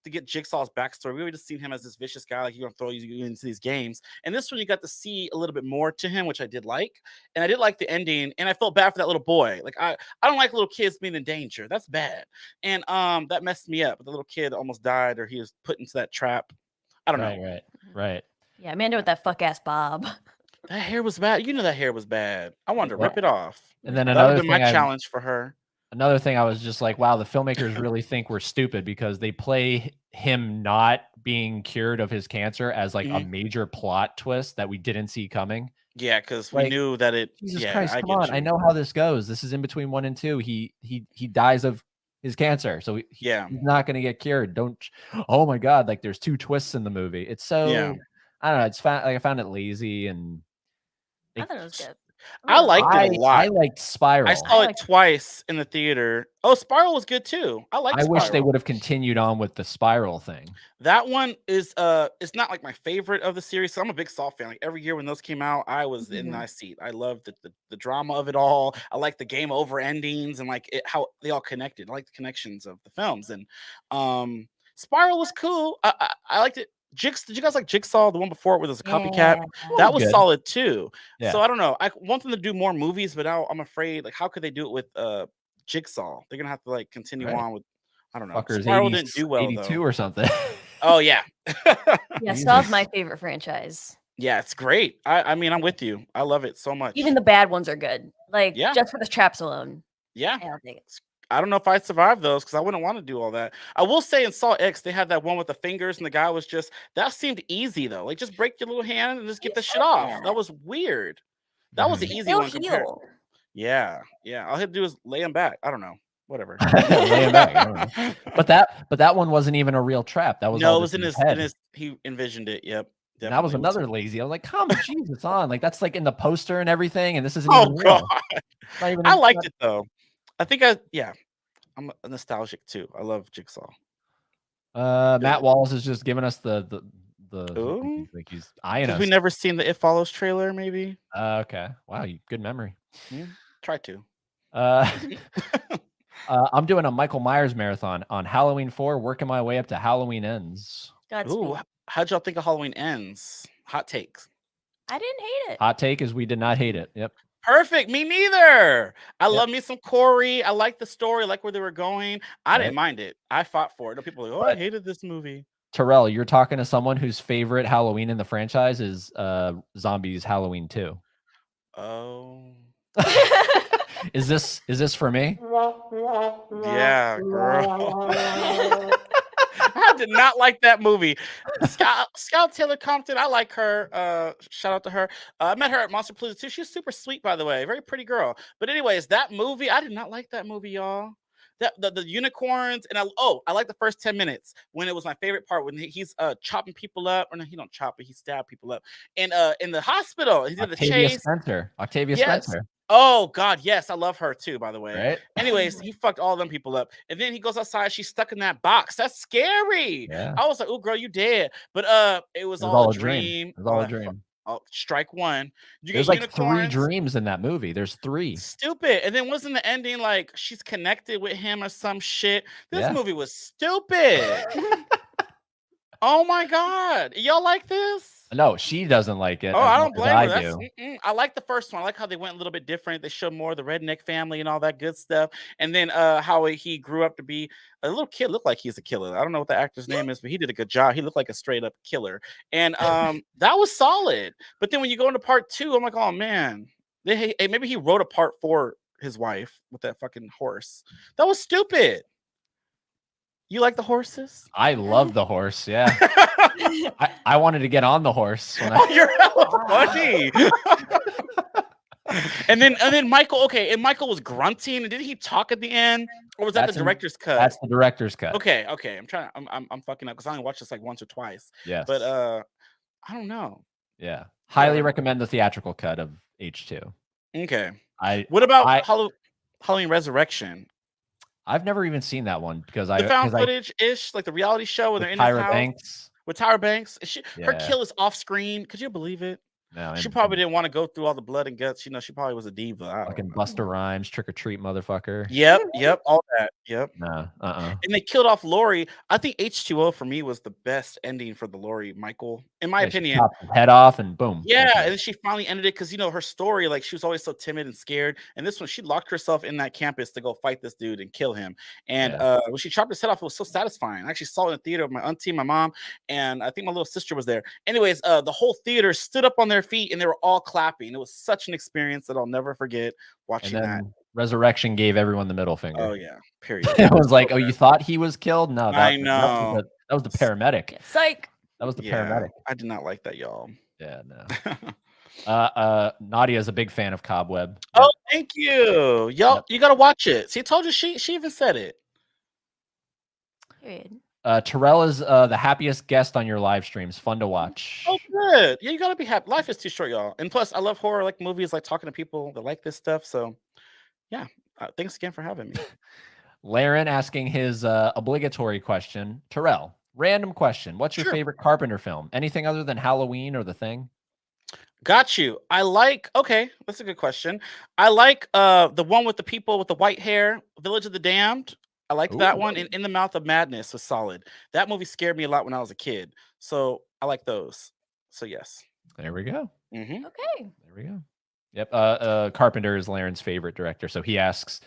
to get Jigsaw's backstory. We already just seen him as this vicious guy, like he's gonna throw you into these games. And this one, you got to see a little bit more to him, which I did like. And I did like the ending. And I felt bad for that little boy. Like I don't like little kids being in danger. That's bad. And that messed me up. The little kid almost died, or he was put into that trap. I don't know. Right. Yeah, Amanda with that fuck ass bob. That hair was bad. That hair was bad. I wanted to rip it off. And then that another would be thing my challenge for her. Another thing I was just like, wow, the filmmakers really think we're stupid because they play him not being cured of his cancer as like a major plot twist that we didn't see coming. Yeah, because we knew that it. Jesus Christ, come on! I know how this goes. This is in between 1 and 2. He dies of his cancer, so he's not going to get cured. Don't. Oh my God! Like there's 2 twists in the movie. It's so. Yeah. I don't know. I found it lazy, and I thought it was good. I liked it a lot. I liked Spiral. I saw it twice in the theater. Oh, Spiral was good too. I wish they would have continued on with the Spiral thing. That one is it's not like my favorite of the series. So I'm a big Saw fan. Like every year when those came out, I was in my seat. I loved the drama of it all. I like the game over endings and like how they all connected. I like the connections of the films. And Spiral was cool. I liked it. Did you guys like Jigsaw, the one before it was a copycat? That was solid too. Yeah. So I don't know. I want them to do more movies, but now I'm afraid, like, how could they do it with Jigsaw? They're gonna have to like continue on with, I don't know. Fuckers, Spiral didn't do well 82 though. Or something. Oh yeah. Yeah, Saw's my favorite franchise. Yeah, it's great. I mean, I'm with you. I love it so much. Even the bad ones are good. Like just for the traps alone. Yeah. I'll take it. I don't know if I'd survive those because I wouldn't want to do all that. I will say in Saw X, they had that one with the fingers and the guy was that seemed easy though. Like just break your little hand and just get the shit off. That was weird. That was an easy one. Yeah. All he had to do is lay him back. I don't know. whatever. Laying back, I don't know. But that one wasn't even a real trap. That was No, all it was just in head. his. He envisioned it. Yep. And that was Definitely another lazy. I was like, come, jeez, it's on. Like that's like in the poster and everything, and this isn't Oh even real. god, Not even I in, liked it though. I think I'm nostalgic too. I love Jigsaw. Matt Walls is just giving us the Ooh. like he's eyeing Because we us. never seen the It Follows trailer, maybe. Okay, wow, good memory. Try to. I'm doing a Michael Myers marathon on Halloween 4, working my way up to Halloween Ends. Ooh, how'd y'all think of Halloween Ends? Hot takes. I didn't hate it. Hot take is we did not hate it. Yep. Perfect. Me neither. I love me some Corey. I like the story. I like where they were going. I didn't mind it. I fought for it. No, people are like, oh, I hated this movie. Terrell, you're talking to someone whose favorite Halloween in the franchise is Zombies Halloween 2. Oh. Is this for me? Yeah, girl. I did not like that movie. Scout Taylor Compton, I like her. Shout out to her. I met her at Monster Palooza too. She's super sweet, by the way. Very pretty girl. But anyways, that movie, I did not like that movie, y'all. The unicorns and I like the first 10 minutes when it was my favorite part when he's chopping people up, or no, he don't chop, but he stabbed people up. And in the hospital, he did the chase. Octavia Spencer. Oh God, yes, I love her too, by the way. Right? Anyways, he fucked all them people up. And then he goes outside, she's stuck in that box. That's scary. Yeah. I was like, oh girl, you dead. But it was all a dream. It was all a dream. Strike one. There's like 3 dreams in that movie. There's 3. Stupid. And then wasn't the ending like she's connected with him or some shit? This movie was stupid. Oh my God. Y'all like this? No, she doesn't like it. Oh, I don't blame her. I do. I like the first one. I like how they went a little bit different. They showed more of the redneck family and all that good stuff. And then how he grew up to be a little kid. Looked like he's a killer. I don't know what the actor's name is, but he did a good job. He looked like a straight up killer. And that was solid. But then when you go into part 2, I'm like, oh man, maybe he wrote a part for his wife with that fucking horse. That was stupid. You like the horses? I love the horse. Yeah. I wanted to get on the horse. You're hella funny. and then Michael. Okay, and Michael was grunting. And did he talk at the end, or was that the director's cut? That's the director's cut. Okay. I'm fucking up because I only watched this like once or twice. Yes. But I don't know. Yeah. Highly recommend the theatrical cut of H2. Okay. What about Halloween Resurrection? I've never even seen that one because the found footage ish, like the reality show when they're in his house with Tyra Banks. Her kill is off screen. Could you believe it? No, she probably didn't want to go through all the blood and guts. You know, she probably was a diva. Fucking Busta Rhymes, Trick or Treat, motherfucker. Yep, all that. Yep. No, And they killed off Lori. I think H2O for me was the best ending for the Lori Michael, in my opinion. His head off and boom. Yeah, and then she finally ended it because her story, like she was always so timid and scared. And this one, she locked herself in that campus to go fight this dude and kill him. And when she chopped his head off, it was so satisfying. I actually saw it in the theater with my auntie, my mom, and I think my little sister was there. Anyways, the whole theater stood up on their feet and they were all clapping. It was such an experience that I'll never forget watching that. Resurrection gave everyone the middle finger. Oh yeah, period. It was like, oh, you thought he was killed? No, I know. That was the paramedic. Psych. That was the paramedic. I did not like that, y'all. Yeah, no. Nadia's a big fan of Cobweb. Oh, thank you. Y'all, you gotta watch it. See, I told you she even said it. Period. Terrell is the happiest guest on your live streams. Fun to watch. Oh, good. Yeah, you gotta be happy. Life is too short, y'all. And plus, I love horror, like movies, like talking to people that like this stuff. So, yeah. Thanks again for having me. Laren asking his obligatory question. Terrell, random question. What's your favorite Carpenter film? Anything other than Halloween or The Thing? Got you. Okay, that's a good question. I like the one with the people with the white hair, Village of the Damned. I like that one. And In the Mouth of Madness was solid. That movie scared me a lot when I was a kid. So I like those. So yes. There we go. Okay. There we go. Yep. Carpenter is Laren's favorite director. So he asks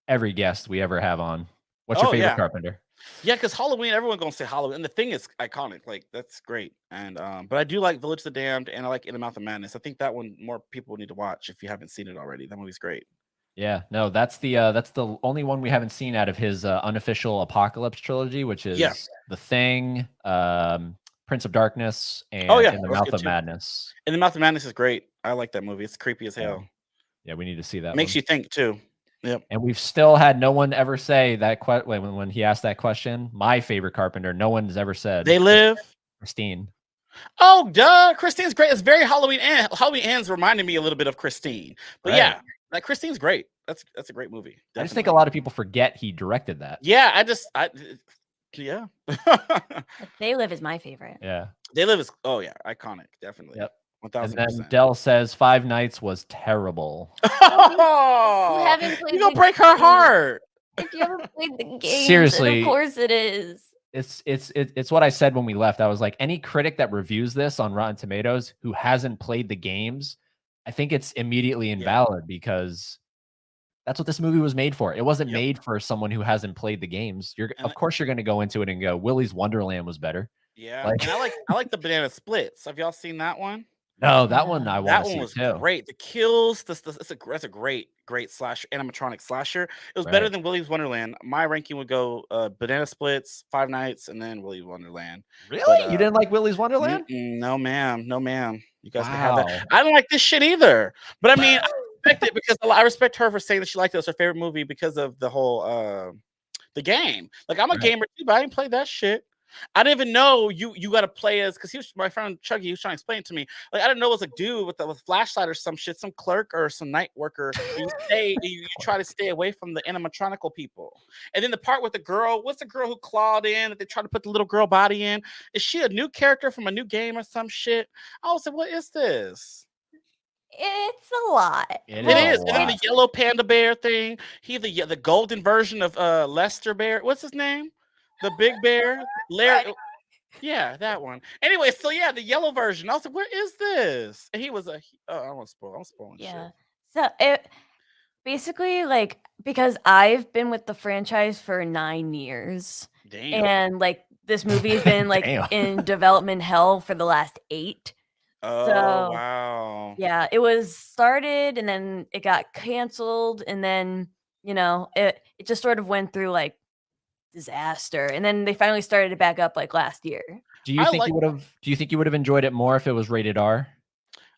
every guest we ever have on, what's your favorite Carpenter? Yeah, because Halloween, everyone's gonna say Halloween, and The Thing is iconic. Like that's great. And but I do like Village of the Damned, and I like In the Mouth of Madness. I think that one more people need to watch if you haven't seen it already. That movie's great. Yeah, no, that's the only one we haven't seen out of his unofficial Apocalypse trilogy, which is The Thing, Prince of Darkness, and In the Mouth of Madness. In the Mouth of Madness is great. I like that movie. It's creepy as hell. Yeah, we need to see that. Makes you think too. Yep. And we've still had no one ever say that when he asked that question. My favorite Carpenter, no one's ever said They Live. Christine. Oh, duh. Christine's great. It's very Halloween. Halloween Ends reminded me a little bit of Christine. But Right. yeah, like Christine's great. That's a great movie. Definitely. I just think a lot of people forget he directed that. Yeah, yeah. They Live is my favorite. Yeah. They Live is iconic, definitely. Yep. 1000%. And then Dell says Five Nights was terrible. Oh, haven't played you gonna the break her game. heart. If you haven't played the game, Seriously. of course it is. It's what I said when we left. I was like, any critic that reviews this on Rotten Tomatoes who hasn't played the games, I think it's immediately invalid because that's what this movie was made for. It wasn't made for someone who hasn't played the games. Of course you're going to go into it and go, Willy's Wonderland was better. Yeah, and I like the banana splits. Have y'all seen that one? No, that one I want to see was too. great. The kills, that's a great slasher, animatronic slasher. It was better than Willy's Wonderland. My ranking would go Banana Splits, Five Nights, and then Willy's Wonderland. Really? But, you didn't like Willy's Wonderland? No, ma'am. No, ma'am. You guys can have that. I don't like this shit either. But I mean, I respect it because I respect her for saying that she liked it. It's her favorite movie because of the whole the game. Like I'm a gamer too, but I didn't play that shit. I didn't even know you got to play as, because my friend Chuggy, he was trying to explain it to me. Like I didn't know it was a dude with a flashlight or some shit, some clerk or some night worker. You try to stay away from the animatronical people. And then the part with the girl, what's the girl who clawed in that they tried to put the little girl body in? Is she a new character from a new game or some shit? I was like, what is this? It's a lot. It is. And then the yellow panda bear thing. The golden version of Lester Bear. What's his name? The big bear, Larry. Yeah, that one. Anyway, so yeah, the yellow version. I was like, "What is this?" And he was I don't want to spoil. I'm spoiling shit. So it basically, like, because I've been with the franchise for 9 years, and like this movie has been like in development hell for the last 8. Oh, so wow. Yeah, it was started and then it got canceled, and then it just sort of went through like disaster, and then they finally started it back up like last year. Do you think you would have enjoyed it more if it was rated R?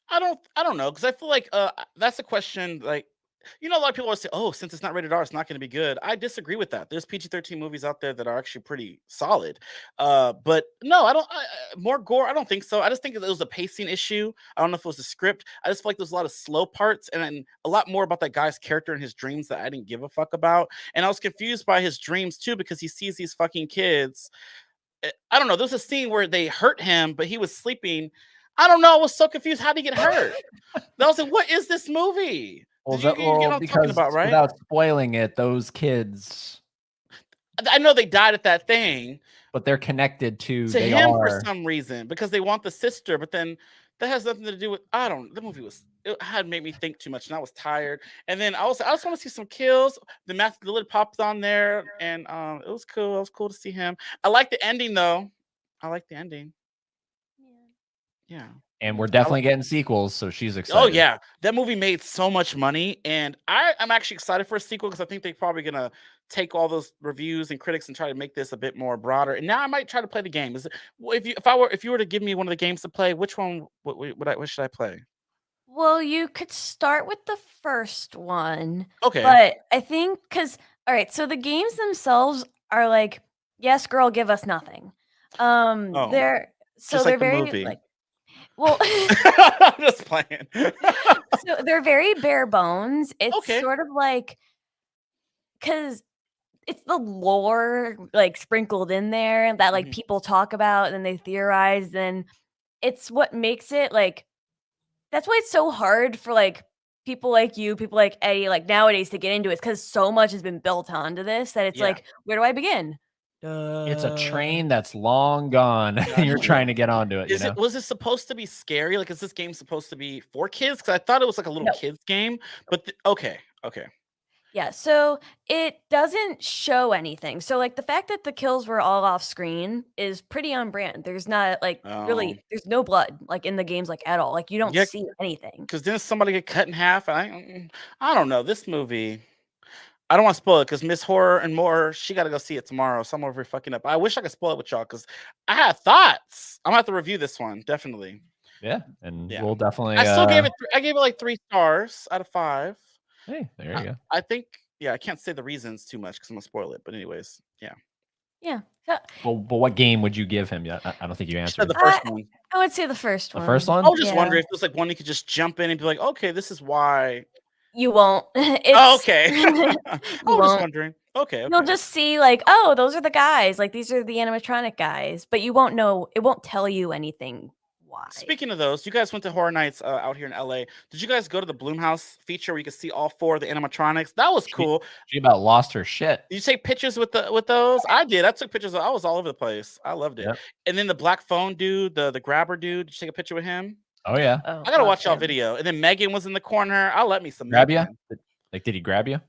I don't know, because I feel like that's a question. Like, a lot of people always say, "Oh, since it's not rated R, it's not going to be good." I disagree with that. There's PG-13 movies out there that are actually pretty solid. But no, I don't. More gore? I don't think so. I just think it was a pacing issue. I don't know if it was the script. I just feel like there's a lot of slow parts and a lot more about that guy's character and his dreams that I didn't give a fuck about. And I was confused by his dreams too, because he sees these fucking kids. I don't know. There's a scene where they hurt him, but he was sleeping. I don't know. I was so confused. How did he get hurt? I was like, what is this movie? Well, you get what I'm talking about, right? Without spoiling it, those kids, I know they died at that thing, but they're connected to him for some reason because they want the sister. But then that has nothing to do with. The movie had made me think too much, and I was tired. And then I just want to see some kills. The Matthew Lillard popped on there, and it was cool. It was cool to see him. I like the ending though. I like the ending. Yeah. And we're definitely getting sequels, so she's excited. Oh yeah, that movie made so much money, and I'm actually excited for a sequel because I think they're probably gonna take all those reviews and critics and try to make this a bit more broader. And now I might try to play the game. If you were to give me one of the games to play, which one what should I play? Well, you could start with the first one. Okay. But I think all right, so the games themselves are like, yes, girl, give us nothing. They're very movie. like. Well, I'm just playing. So they're very bare bones. It's sort of like, because it's the lore like sprinkled in there that like people talk about and then they theorize, and it's what makes it like. That's why it's so hard for like people like you, people like Eddie, like nowadays to get into it, because so much has been built onto this that it's like, where do I begin? It's a train that's long gone. And you're trying to get onto it. Was it supposed to be scary? Like, is this game supposed to be for kids? Because I thought it was like a little kids game. But okay. Yeah, so it doesn't show anything. So like the fact that the kills were all off screen is pretty on brand. There's not like really, there's no blood like in the games like at all. Like you don't see anything. Because didn't somebody get cut in half? I don't know. This movie. I don't want to spoil it because Miss Horror and More, she got to go see it tomorrow. So I'm over here fucking up. I wish I could spoil it with y'all because I have thoughts. I'm going to have to review this one, definitely. Yeah, and we'll definitely. I still gave it. I gave it like 3 stars out of 5. Hey, there you go. I think yeah, I can't say the reasons too much because I'm gonna spoil it. But anyways, yeah. Yeah. So, Well, but what game would you give him? Yeah, I don't think you You answered. said the first one. I would say the first The one. first I one? was just Yeah. wondering if it was like one you could just jump in and be like, okay, this is why. You won't. Oh, It's okay. I you was just won't. wondering. Okay, You'll okay. just see like, oh, those are the guys. Like these are the animatronic guys, but you won't know. It won't tell you anything. Why? Speaking of those, you guys went to Horror Nights out here in LA. Did you guys go to the Bloomhouse feature where you could see all 4 of the animatronics? That was cool. She about lost her shit. Did you take pictures with those? I did. I took pictures. I was all over the place. I loved it. Yep. And then the black phone dude, the grabber dude. Did you take a picture with him? Oh yeah. Oh, I gotta fuck watch y'all him. video. And then Megan was in the corner. I'll let me some Grab you? Megan. Like, did he grab you?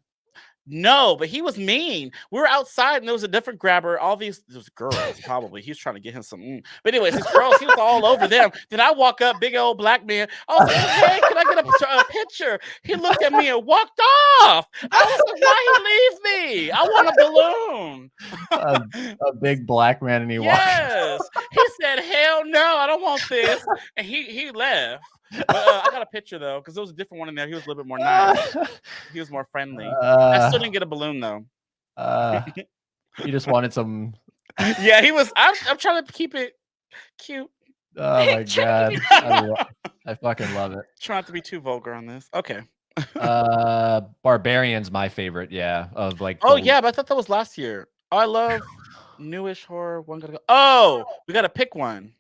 No, but he was mean. We were outside and there was a different grabber. All these girls, probably. He was trying to get him some. But anyways, these girls, he was all over them. Then I walk up, big old black man. I was like, hey, can I get a picture? He looked at me and walked off. I was like, why he leave me? I want a balloon. A big black man, and he Yes. He said, hell no, I don't want this. And he left. But I got a picture though, because there was a different one in there. He was a little bit more nice. walked. He was more friendly. I still didn't get a balloon though. He just wanted some. Yeah, he was. I'm trying to keep it cute. Oh my god, I fucking love it. Try not to be too vulgar on this. Okay. Barbarian's my favorite. Yeah, of like. Oh yeah, but I thought that was last year. Oh, I love newish horror. One gotta go. Oh, we gotta pick one.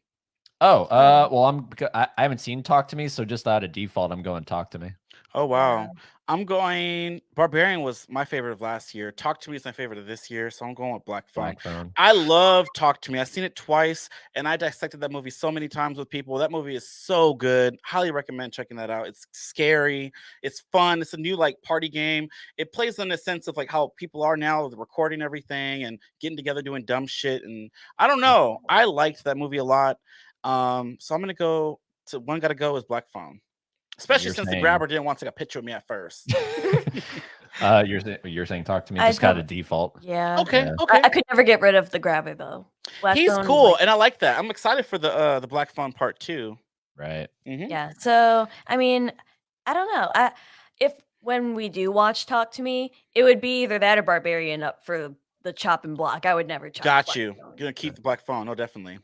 Oh, well, I haven't seen Talk to Me, so just out of default, I'm going Talk to Me. Oh wow. I'm going. Barbarian was my favorite of last year. Talk to Me is my favorite of this year, so I'm going with Black Phone. Black Phone. I love Talk to Me. I've seen it twice, and I dissected that movie so many times with people. That movie is so good. Highly recommend checking that out. It's scary. It's fun. It's a new like party game. It plays in the sense of like how people are now recording everything and getting together doing dumb shit. And I don't know. I liked that movie a lot. So I'm gonna go to one. Gotta go is Black Phone. Especially since the grabber didn't want to take a picture of me at first. You're saying Talk to Me just got a default. Yeah. Okay. Yeah. Okay. I could never get rid of the grabber though. He's cool, and I like that. I'm excited for the Black Phone Part 2. Right. Yeah. So I mean, I don't know. If when we do watch Talk to Me, it would be either that or Barbarian up for the chop and block. I would never chop. Got Black you. Phone. Gonna keep the Black Phone. Oh, definitely.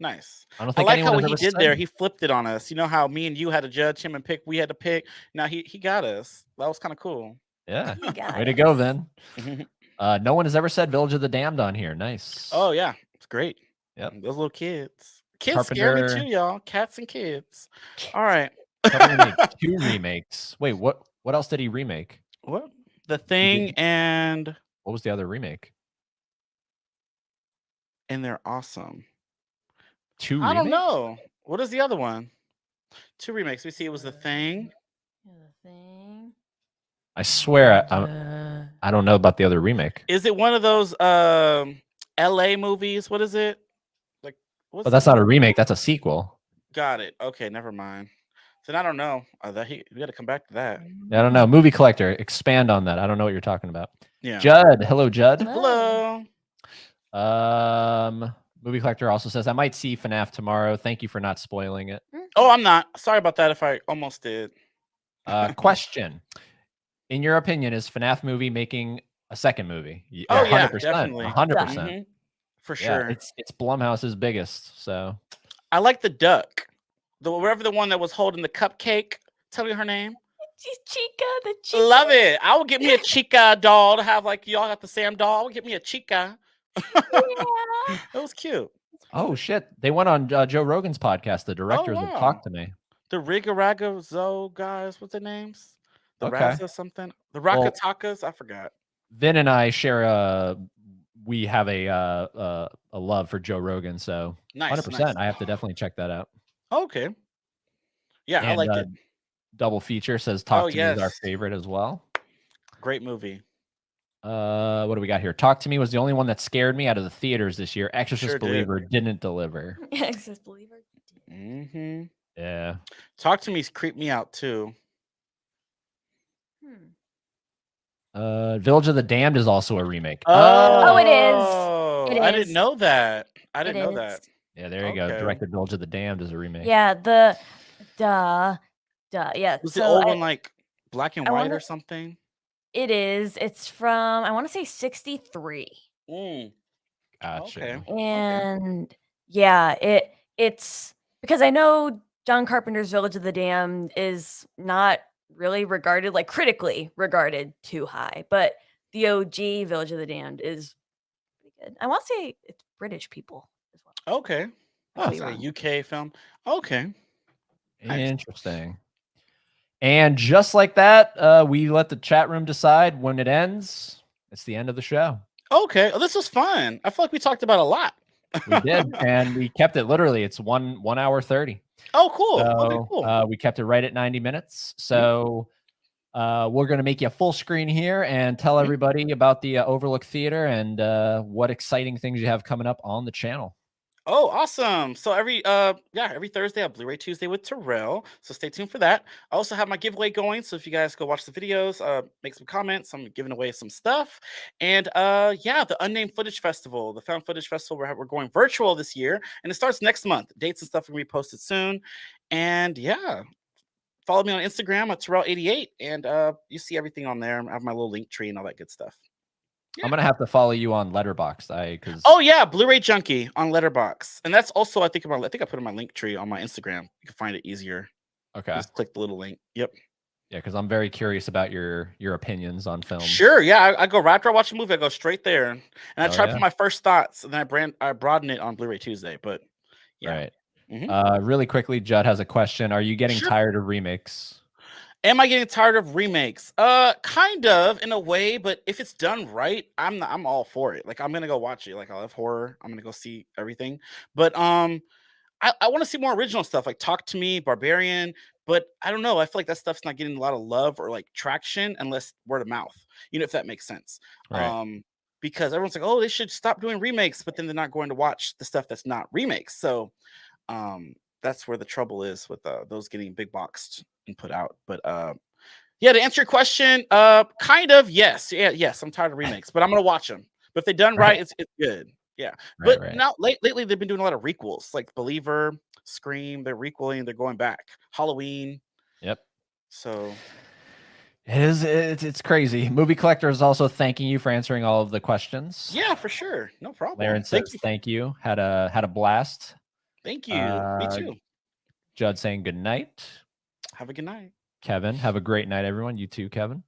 Nice. I don't I think like how anyone what has he ever did there. said- He flipped it on us. You know how me and you had to judge him and pick. We had to pick. Now he got us. That was kind of cool. Yeah. You got Way to it. go, Vin. No one has ever said Village of the Damned on here. Nice. Oh yeah, it's great. Yep. Those little kids. Kids scare me Carpenter. too, y'all. Cats and kids. All right. Carpenter made 2 remakes. Wait, what else did he remake? What? The Thing and What was the other remake? they're awesome. 2 remakes? I don't know. What is the other one? 2 remakes. We see it was The Thing. The Thing. I swear I don't know about the other remake. Is it one of those LA movies? What is it? Like what's But that's not a remake, that's a sequel. Got it. Okay, never mind. Then I don't know. We got to come back to that. I don't know. Movie Collector, expand on that. I don't know what you're talking about. Yeah. Judd. Hello, Judd. Hello. Movie Collector also says, I might see FNAF tomorrow. Thank you for not spoiling it. Oh, I'm not. Sorry about that if I almost did. Question. In your opinion, is FNAF movie making a second movie? Oh, yeah, 100%. definitely. 100%. Mhm. For sure. It's Blumhouse's biggest, so. I like the duck. Whatever the one that was holding the cupcake. Tell me her name. Chica, the Chica. Love it. I would get me a Chica doll to have like y'all got the Sam doll. I would get me a Chica. Yeah. That was cute. Oh, shit. They went on Joe Rogan's podcast, the directors of wow. Talk to Me. The Rigaraga Zo guys. What's their names? The Okay. Raza something. The Rakatakas. I forgot. Vin and I share we have a love for Joe Rogan, so Nice. 100%. Nice. I have to definitely check that out. Okay. Yeah, I And, liked it. Double Feature says Talk to Me is our yes. favorite as well. Great movie. What do we got here? Talk to Me was the only one that scared me out of the theaters this year. Exorcist Sure did. Believer didn't deliver. Exorcist Believer. Mm-hmm. Yeah. Talk to Me's creeped me out too. Village of the Damned is also a remake. Oh, it is. It I is. didn't know that. I It didn't know is. that. Yeah, there you go. Okay. Directed Village of the Damned is a remake. Yeah, yeah. Was So the old I- one like black and I white wanna- or something? It is. It's from, I want to say 63. Mm, Gotcha. okay. And yeah, it's because I know John Carpenter's Village of the Damned is not really regarded, like critically regarded, too high, but the OG Village of the Damned is pretty good. I want to say it's British people as well. Okay. I could Oh, be it's like wrong. a UK film. Okay. Nice. Interesting. And just like that, we let the chat room decide when it ends. It's the end of the show. Okay. Oh, this was fun. I feel like we talked about a lot. We did, and we kept it literally. It's 1 hour 30. Oh, cool. So Okay, cool. we kept it right at 90 minutes. So we're going to make you a full screen here and tell everybody about the Overlook Theater and what exciting things you have coming up on the channel. Oh, awesome. So every Thursday I have Bluray Tuesday with Terrell. So stay tuned for that. I also have my giveaway going. So if you guys go watch the videos, make some comments. I'm giving away some stuff. And the Unnamed Footage Festival, the Found Footage Festival, we're going virtual this year. And it starts next month. Dates and stuff are gonna be posted soon. And yeah. Follow me on Instagram at Terrell88, and you see everything on there. I have my little link tree and all that good stuff. I'm gonna have to follow you on Letterboxd, because Oh yeah, Blu-ray Junkie on Letterbox, and that's also I think I put in my link tree on my Instagram. You can find it easier. okay, Just click the little link. Yep. yeah, because I'm very curious about your opinions on film. Sure. Yeah, I go right after I watch a movie. I go straight there, and I try to yeah. put my first thoughts, and then I broaden it on Blu-ray Tuesday. But yeah. Right. Really quickly, Judd has a question. Are you getting tired of remakes? Am I getting tired of remakes? Kind of in a way, but if it's done right, I'm all for it. Like I'm gonna go watch it. Like I love horror. I'm gonna go see everything. But I want to see more original stuff like Talk to Me, Barbarian. But I don't know. I feel like that stuff's not getting a lot of love or like traction unless word of mouth. You know, if that makes sense. Right. Because everyone's like, oh, they should stop doing remakes, but then they're not going to watch the stuff that's not remakes. So that's where the trouble is with those getting big boxed and put out. But yeah, to answer your question, kind of yes. Yeah, yes, I'm tired of remakes, but I'm gonna watch them. But if they're done right, it's good. Yeah. But now lately they've been doing a lot of requels, like Believer, Scream, they're requeling, they're going back. Halloween. Yep. So it's crazy. Movie Collector is also thanking you for answering all of the questions. Yeah, for sure. No problem. Laren says thank you. Had a blast. Thank you. Me too. Judd saying good night. Have a good night. Kevin, have a great night, everyone. You too, Kevin.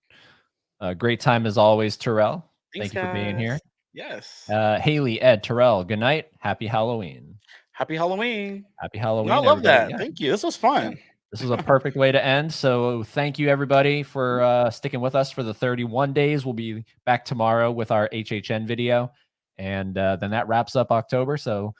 Great time as always, Terrell. Thanks, thank you for being here. Yes. Haley, Ed, Terrell, good night. Happy Halloween. Happy Halloween. Happy Halloween. No, I love everybody. that. Yeah. Thank you. This was fun. Yeah. This was a perfect way to end. So thank you, everybody, for sticking with us for the 31 days. We'll be back tomorrow with our HHN video. And then that wraps up October. So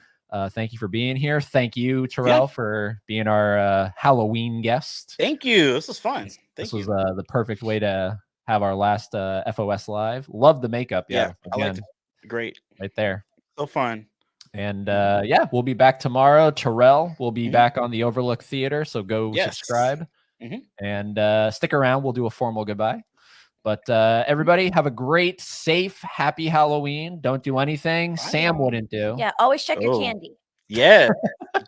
thank you for being here. Thank you, Terrell, for being our Halloween guest. Thank you. This was fun. This was the perfect way to have our last FOS live. Love the makeup. Yeah, I liked it. Great. Right there. So fun. And yeah, we'll be back tomorrow. Terrell will be back on the Overlook Theater. So go subscribe and stick around. We'll do a formal goodbye. But everybody have a great, safe, happy Halloween. Don't do anything Sam wouldn't do. Yeah, always check your candy. Yeah.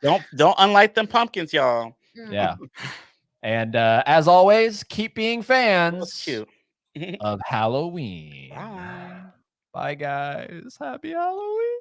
don't unlight them pumpkins, y'all. Yeah. And as always, keep being fans of Halloween. Bye. Bye, guys. Happy Halloween.